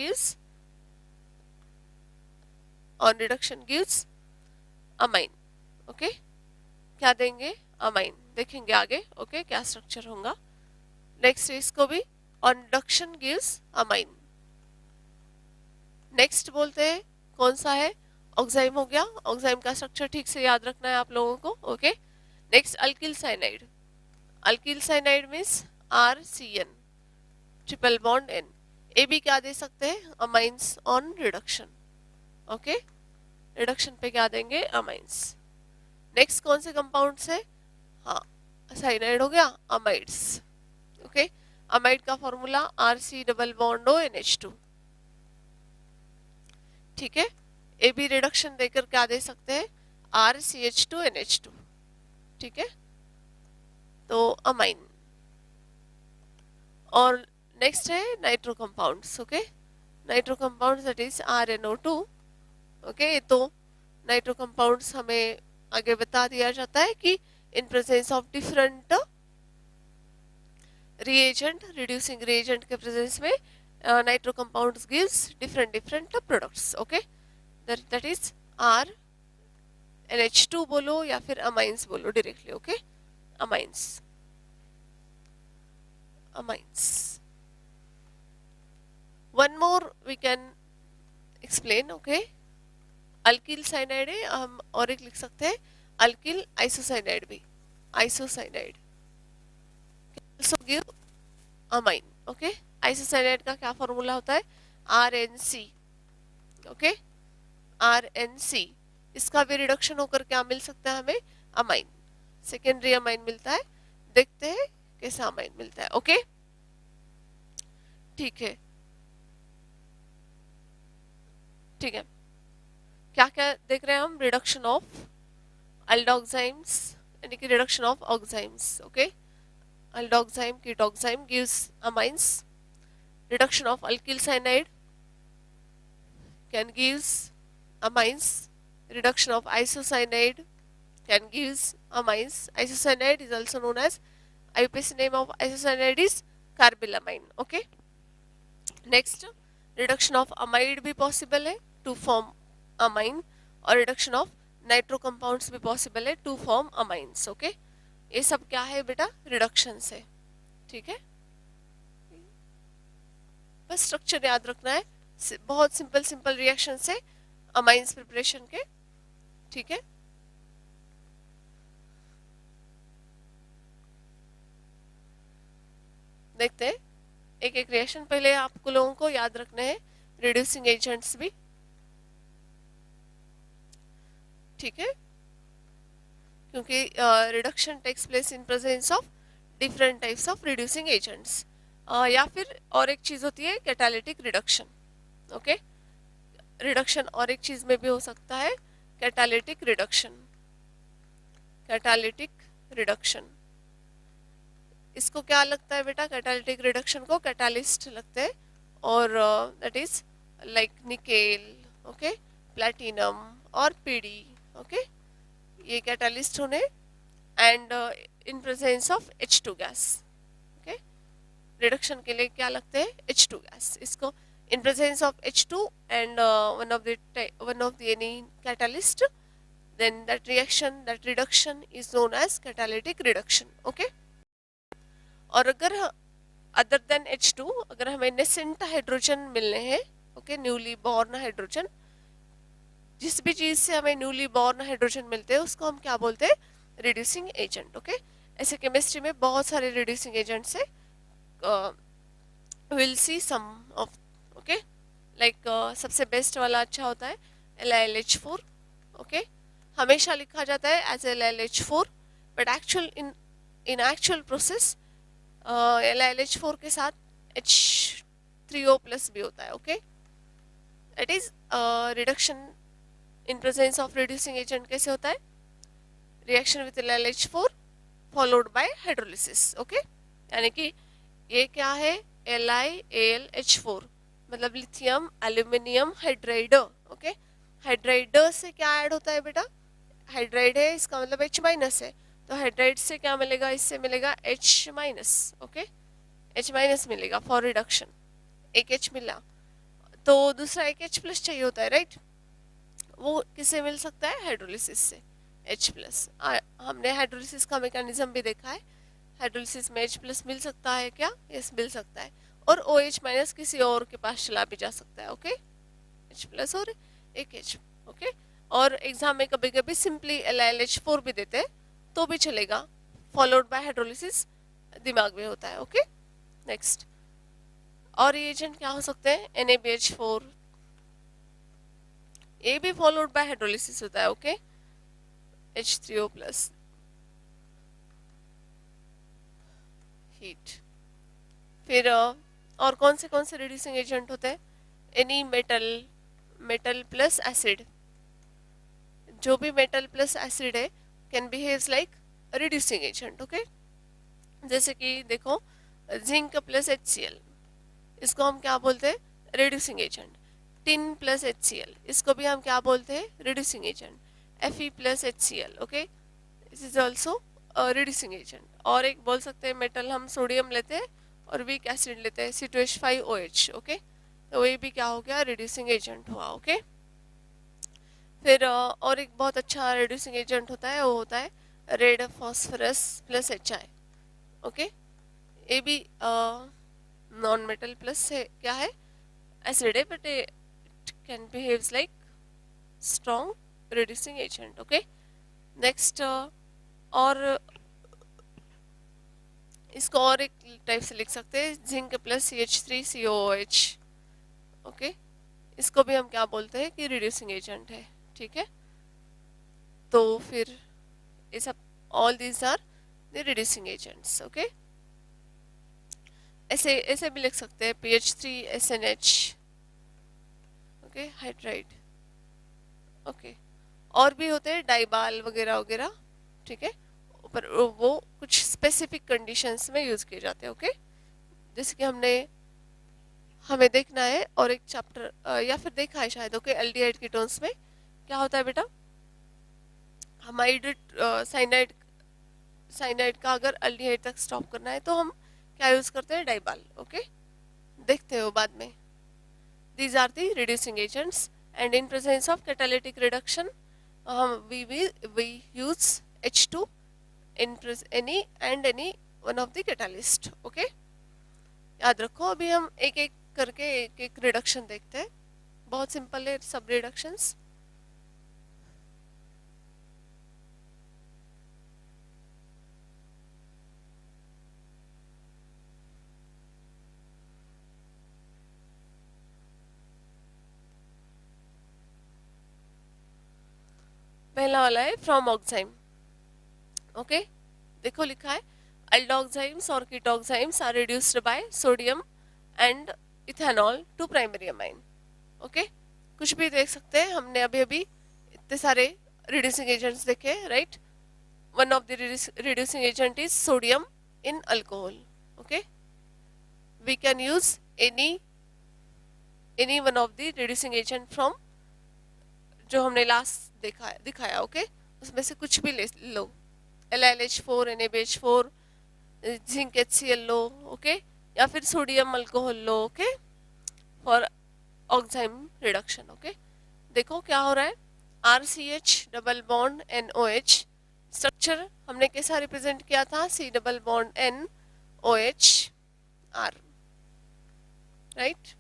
gives amine. Okay, क्या देंगे, अमाइन. देखेंगे आगे. ओके, क्या स्ट्रक्चर होगा. नेक्स्ट इसको भी on reduction gives amine. Next बोलते हैं कौन सा है, ऑक्साइम हो गया. ऑक्साइम का स्ट्रक्चर ठीक से याद रखना है आप लोगों को. Okay, next alkyl cyanide. Alkyl cyanide means RCN triple bond N. ए भी क्या दे सकते हैं, amines on reduction. Okay, reduction पे क्या देंगे, अमाइंस. नेक्स्ट कौन से कंपाउंड है, हाँ साइनाइड हो गया, अमाइड्स. ओके, अमाइड का formula RC double bond O NH2. ठीक है, ए भी रिडक्शन देकर क्या दे सकते हैं, RCH2 NH2. ठीक है, तो अमाइन. और नेक्स्ट है nitro compounds. Okay, nitro compounds that is RNO2. Okay, तो नाइट्रो कंपाउंड्स हमें आगे बता दिया जाता है कि इन presence of different reagent, reducing reagent के प्रेजेंस में nitro compounds gives different products. Okay, that is R NH2 बोलो या फिर अमाइंस बोलो directly. Okay, amines. One more we can explain. Okay, alkyl cyanide है, हम और एक लिख सकते हैं अल्किल आइसोसाइनाइड भी, isocyanide also give amine. Okay, isocyanide का क्या फॉर्मूला होता है, RNC. Okay, RNC. इसका भी रिडक्शन होकर क्या मिल सकता है हमें, अमाइन, सेकेंडरी अमाइन मिलता है. देखते हैं कैसा अमाइन मिलता है. ओके, ठीक है, ठीक है. क्या क्या देख रहे हैं हम, रिडक्शन ऑफ अल्डोक्साइम्स यानी कि reduction of oximes. Okay, aldoxime ketoxime gives amines. Reduction of alkyl cyanide can gives amines. Reduction of isocyanide can gives amines. Isocyanide is also known as, IUPAC name of isocyanide is carbylamine. Okay, next reduction of amide भी possible है to form amine, और reduction of nitro compounds भी possible है to form amines. Okay, ये सब क्या है बेटा, रिडक्शन से। ठीक है, बस स्ट्रक्चर याद रखना है, बहुत सिंपल सिंपल रिएक्शन से अमाइंस प्रिपरेशन के। ठीक है, देखते हैं एक एक रिएक्शन। पहले आपको लोगों को याद रखने हैं रिड्यूसिंग एजेंट्स भी। ठीक है, क्योंकि reduction takes place in presence of different types of reducing agents, या फिर और एक चीज होती है कैटालिटिक रिडक्शन। ओके, रिडक्शन और एक चीज में भी हो सकता है, कैटालिटिक रिडक्शन। कैटालिटिक रिडक्शन, इसको क्या लगता है बेटा, कैटालिटिक रिडक्शन को कैटालिस्ट लगते हैं, और that is like nickel, okay, platinum और पीडी। ओके, ये कैटालिस्ट होने and in presence of H2 gas. Okay, reduction के लिए क्या लगते हैं, H2 गैस। इसको in presence of H2 and one of the any catalyst, then that reduction is known as catalytic reduction. Okay, और अगर अदर देन H2 अगर हमें नेसेंट हाइड्रोजन मिलने हैं, ओके, न्यूली बॉर्न हाइड्रोजन, जिस भी चीज से हमें न्यूली बॉर्न हाइड्रोजन मिलते हैं उसको हम क्या बोलते हैं, रिड्यूसिंग एजेंट। ओके, ऐसे केमिस्ट्री में बहुत सारे रिड्यूसिंग एजेंट्स है, will see some of. Okay, like सबसे बेस्ट वाला अच्छा होता है LiLH4। ओके, हमेशा लिखा जाता है as LiLH4, but in actual process LiLH4 के साथ H3O प्लस भी होता है। Okay, that is reduction in presence of reducing agent कैसे होता है, reaction with LiLH4 followed by hydrolysis. Okay, यानी कि ये क्या है, LiAlH4 मतलब lithium aluminium hydride. Okay, hydride से क्या ऐड होता है बेटा, हाइड्राइड है इसका मतलब H माइनस है, तो हाइड्राइड से क्या मिलेगा, इससे मिलेगा H minus. Okay, H minus मिलेगा फॉर रिडक्शन, एक H मिला तो दूसरा एक H प्लस चाहिए होता है, राइट। वो किससे मिल सकता है, हाइड्रोलिसिस से H प्लस। हमने हाइड्रोलिसिस का मैकेनिज्म भी देखा है, हाइड्रोलिसिस में H प्लस मिल सकता है क्या, यस मिल सकता है, और OH माइनस किसी और के पास चला भी जा सकता है। ओके, H प्लस और एक H। ओके, और एग्जाम में कभी कभी सिंपली LiLH4 भी देते हैं तो भी चलेगा, फॉलोड बाय हाइड्रोलिसिस दिमाग में होता है। ओके, नेक्स्ट और ये एजेंट क्या हो सकते हैं, NaBH4, ये भी फॉलोड बाय हाइड्रोलिसिस होता है। Okay, H3O plus heat. फिर और कौन से रिड्यूसिंग एजेंट होते हैं, एनी मेटल प्लस एसिड, जो भी मेटल प्लस एसिड है can behaves like reducing agent. Okay, जैसे कि देखो जिंक प्लस HCl, इसको हम क्या बोलते हैं, reducing agent. Tin plus HCl, इसको भी हम क्या बोलते हैं, reducing agent. Fe plus HCl, okay, this is also reducing agent. और एक बोल सकते हैं मेटल, हम सोडियम लेते हैं और वीक एसिड लेते हैं C2H5OH। ओके, तो ये भी क्या हो गया, रिड्यूसिंग एजेंट हुआ। ओके, फिर और एक बहुत अच्छा रिड्यूसिंग एजेंट होता है, वो होता है red phosphorus plus HI। Okay, ये भी नॉन मेटल प्लस है, क्या है, एसिड है, but it can behaves like strong reducing agent. Okay, next और इसको और एक टाइप से लिख सकते हैं, जिंक प्लस CH3COOH। ओके, इसको भी हम क्या बोलते हैं कि रिड्यूसिंग एजेंट है। ठीक है, तो फिर ये सब all these are the reducing agents. Okay, ऐसे ऐसे भी लिख सकते हैं PH3SNH, ओके, हाइड्राइड। ओके, और भी होते हैं डाइबाल वगैरह वगैरह। ठीक है, पर वो कुछ स्पेसिफिक कंडीशंस में यूज किए जाते हैं। ओके, जैसे कि हमें देखना है और एक चैप्टर या फिर देखा है शायद। ओके, एल्डिहाइड कीटोन्स में क्या होता है बेटा, हमाइड साइनाइड का अगर एल्डिहाइड तक स्टॉप करना है तो हम क्या यूज करते हैं, डाइबाल। ओके, देखते हो बाद में। These are the reducing agents and in presence of catalytic reduction we use H2 in any one of the catalyst. Okay, याद रखो। अभी हम एक एक करके एक एक रिडक्शन देखते हैं, बहुत सिंपल है सब रिडक्शंस। पहला वाला है फ्रॉम ऑक्साइम। ओके, देखो लिखा है aldoxymes और ketoxymes are reduced by sodium and ethanol to primary amine. Okay, कुछ भी देख सकते हैं, हमने अभी अभी इतने सारे रिड्यूसिंग एजेंट्स देखे, right. One of the reducing agent is sodium in alcohol. Okay, we can use any one of the reducing agent from जो हमने लास्ट दिखाया। ओके, उसमें से कुछ भी ले लो, LiLH4, NaBH4, जिंक HCl लो, ओके, या फिर sodium alcohol low, okay, for oxime reduction. Okay, देखो क्या हो रहा है, RCH double bond NOH। Structure हमने कैसा रिप्रेजेंट किया था, C double bond NOH R, right,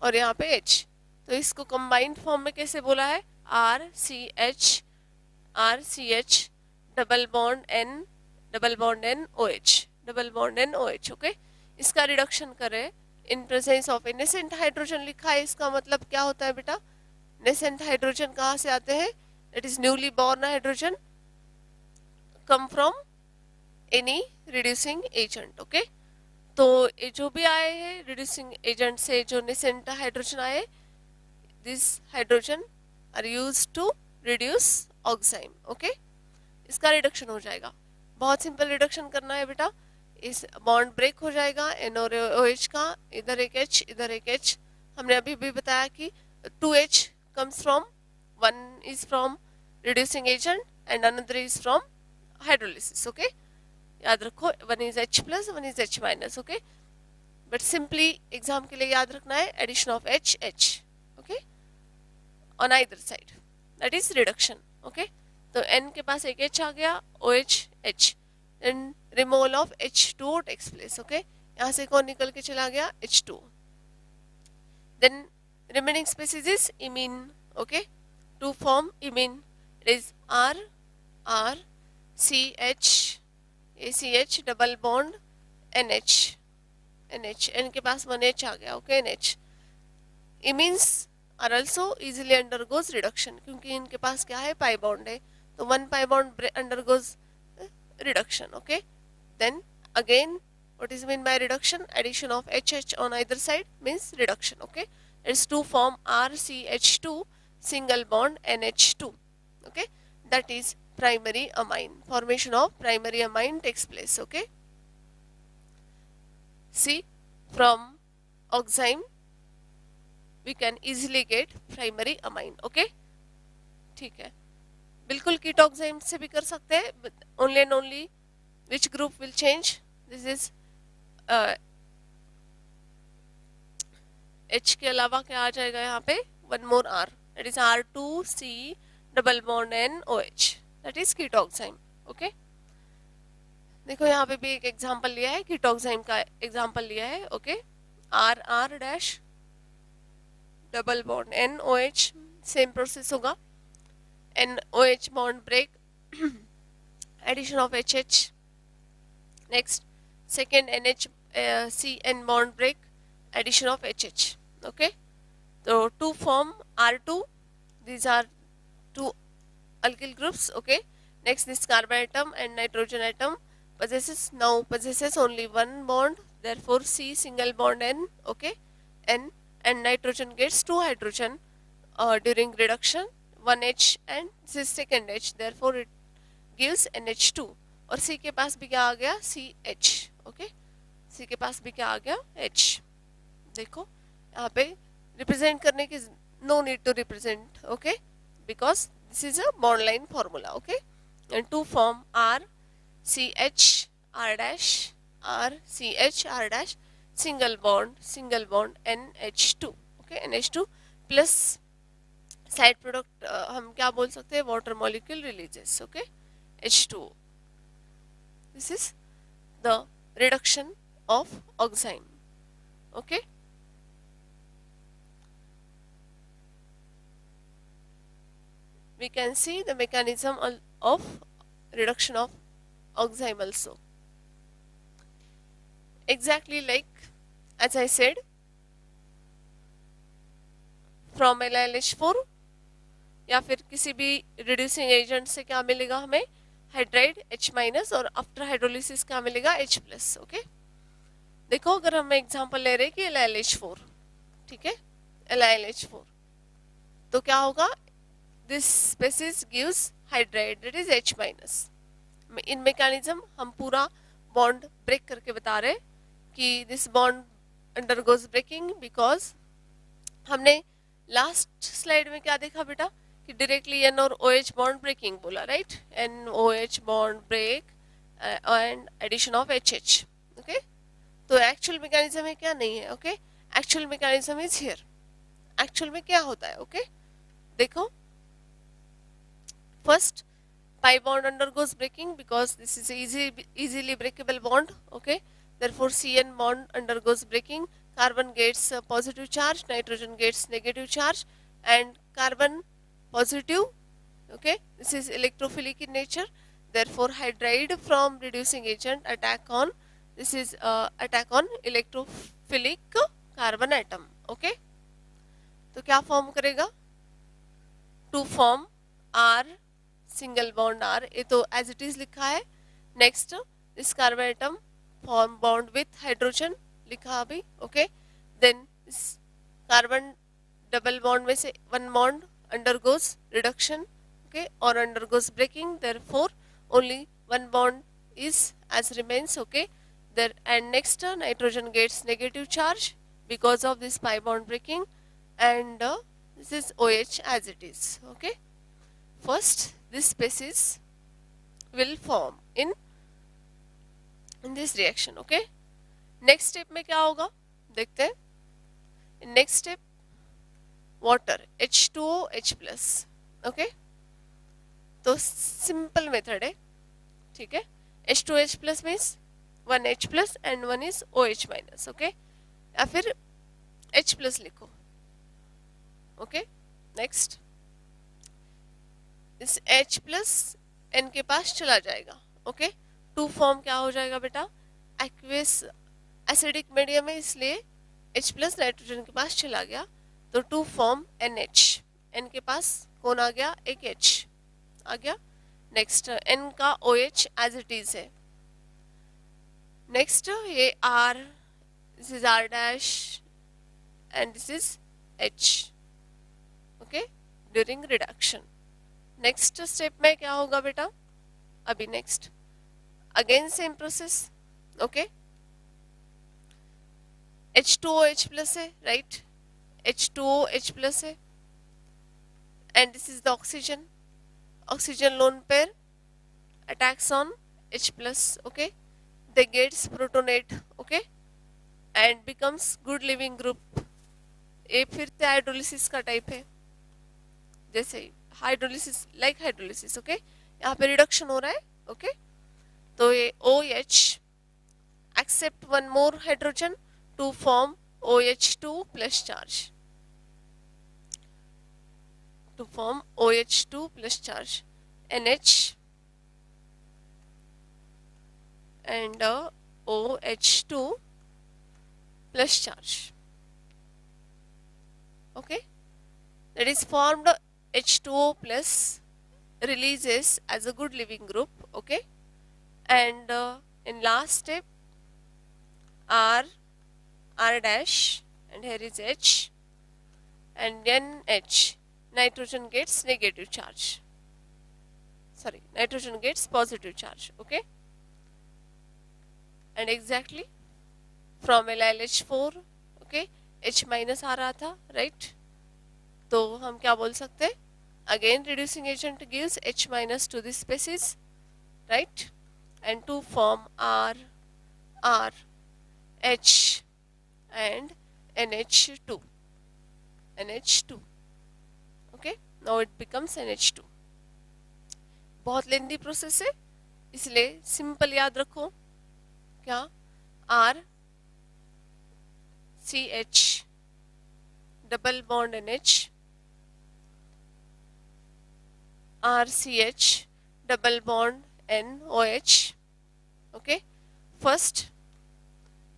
और यहाँ पे H। तो इसको कंबाइंड फॉर्म में कैसे बोला है, RCH double bond NOH double bond NOH। Okay, इसका रिडक्शन करें इन presence of A nascent hydrogen लिखा है। इसका मतलब क्या होता है बेटा, नेसेंट हाइड्रोजन कहाँ से आते हैं, that is newly born hydrogen come from any reducing agent. Okay, तो ये जो भी आए हैं रिड्यूसिंग एजेंट से, जो नेसेंट हाइड्रोजन आए, this hydrogen are used to reduce oxime. Okay, इसका रिडक्शन हो जाएगा, बहुत सिंपल रिडक्शन करना है बेटा। इस बॉन्ड ब्रेक हो जाएगा N और OH का, इधर एक H इधर एक H। हमने अभी भी बताया कि 2H comes from, one is from reducing agent and another is from hydrolysis। Okay, याद रखो, one is H plus, one is H minus। Okay, but simply exam के लिए याद रखना है addition of H okay on either side, that is reduction. Okay, तो N के पास एक H आ गया, OH H, then removal of H2O takes place. Okay, यहाँ से कौन निकल के चला गया, H2। Then remaining species is imine. Okay, to form imine, it is R CH ACH double bond NH N के पास 1H आ गया। Okay, NH। Imines are also easily undergoes reduction, क्योंकि इनके पास क्या है, पाई बॉन्ड है, तो one pi bond undergoes reduction। okay, then again what is mean by reduction, addition of HH on either side means reduction। okay, it's to form RCH2 single bond NH2। okay, that is primary amine, formation of primary amine takes place। okay, see, from oxime we can easily get primary amine। okay, ठीक है, बिल्कुल कीटोक्साइम से भी कर सकते हैं, only and only which group will change, this is H के अलावा क्या आ जाएगा यहाँ पे, one more R, that is R2C double bond NOH, that is ketoxime. Okay, देखो यहाँ पे भी एक एग्जांपल लिया है, कीटोक्साइम का एग्जांपल लिया है। Okay, R dash double bond NOH, same process होगा, NOH bond break, addition of HH, next second CN bond break, addition of HH। okay, so to form R2, these are two alkyl groups। okay, next this carbon atom and nitrogen atom possesses only one bond, therefore C single bond N। okay, N and nitrogen gets two hydrogen during reduction, one H and this second H, therefore it gives NH2। और C के पास भी क्या आ गया, CH। Okay, C के पास भी क्या आ गया, H। देखो यहाँ पे रिप्रेजेंट करने की no need to represent, okay, because this is a bond line formula. Okay, and to form RCH R dash RCH R dash single bond NH2। okay, NH2 plus side product हम क्या बोल सकते हैं, water molecule releases. Okay, H2O. This is the reduction of oxime. Okay, we can see the mechanism of reduction of oxime also. Exactly like as I said, from LiLH4 या फिर किसी भी reducing agent से क्या मिलेगा हमें, hydride H minus, और after hydrolysis क्या मिलेगा, H प्लस. ओके, देखो अगर हम एग्जांपल ले रहे हैं कि LiLH4, ठीक है, LiLH4, तो क्या होगा, this species gives hydride that is H minus. In mechanism हम पूरा बॉन्ड ब्रेक करके बता रहे कि this bond undergoes breaking because हमने लास्ट स्लाइड में क्या देखा बेटा कि डायरेक्टली एन और ओ एच बॉन्ड ब्रेकिंग बोला, right, N O H bond break and addition of H H. Okay, तो एक्चुअल मैकेनिज्म है क्या, नहीं है. Okay, actual mechanism is here. Actual में क्या होता है, ओके, देखो, first pi bond undergoes breaking because this is easily breakable bond. Okay, therefore CN bond undergoes breaking. Carbon gets a positive charge, nitrogen gets negative charge, and carbon positive. Okay, this is electrophilic in nature. Therefore hydride from reducing agent attack on, this is attack on electrophilic carbon atom. Okay, तो क्या form करेगा, to form R single bond R, ये तो as it is लिखा है. Next, this carbon atom form bond with hydrogen, लिखा अभी. Okay, then इस कार्बन डबल बॉन्ड में से one bond undergoes reduction, okay, और undergoes breaking, therefore only one bond is as remains. Okay, there, and next nitrogen gets negative charge because of this pi bond breaking, and this is OH as it is. Okay, first this species will form in this reaction. Okay, next step में क्या होगा देखते हैं. next step water H2O H plus. okay, तो simple method है, ठीक है. H2H plus means one H plus and one is OH minus. Okay, या फिर H plus लिखो. ओके, नेक्स्ट, इस H plus N के पास चला जाएगा. ओके, टू फॉर्म क्या हो जाएगा बेटा, एक्वेस एसिडिक मीडियम है इसलिए H plus नाइट्रोजन के पास चला गया, तो टू फॉर्म NH. N के पास कौन आ गया, एक H आ गया. नेक्स्ट N का OH एज इट इज है. नेक्स्ट ये R, this is R dash and this is H. Okay, during reduction. Next step में क्या होगा बेटा, अभी next again same process. Okay, H2OH plus है, राइट, H2OH plus है, and this is the oxygen. Oxygen lone pair attacks on H plus. Okay, they gets protonate. Okay, and becomes good living group. ये फिर से hydrolysis का type है, जैसे hydrolysis like hydrolysis. Okay, यहाँ पे reduction हो रहा है. ओके, तो ये OH accept one more hydrogen to form OH2 plus charge, to form OH2 plus charge, NH and OH2 plus charge. Okay, that is formed H2O plus releases as a good living group. Okay, and in last step R dash, and here is H and NH, nitrogen gets negative charge, sorry, nitrogen gets positive charge. Okay, and exactly from LiLH4, okay, H minus आ रहा था, right, तो हम क्या बोल सकते हैं, again reducing agent gives H minus to this species, right, and to form R H and NH2. Okay, now it becomes NH2। बहुत lengthy process है, इसलिए सिंपल याद रखो, क्या, RCH double bond NH, RCH double bond NOH. Okay, first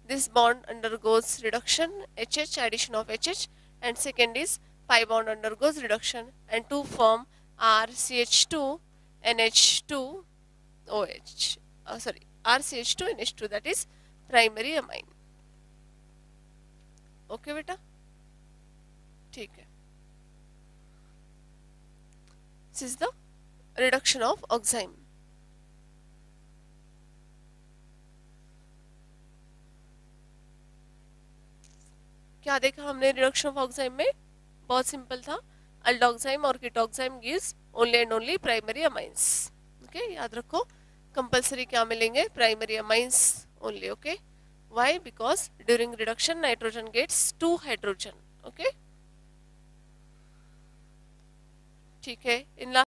this bond undergoes reduction, HH, addition of HH, and second is pi bond undergoes reduction and to form RCH2 NH2 OH. Sorry, RCH2 NH2, that is primary amine. Okay बेटा, ठीक है। This is the reduction of oxime. क्या देखा हमने reduction of oxime में? बहुत simple था, aldoxime और ketoxime gives only and only primary amines. Okay, याद रखो, कंपलसरी क्या मिलेंगे? Primary amines only. Okay, why? Because during reduction nitrogen gets 2 hydrogen. ओके, ठीक है। इन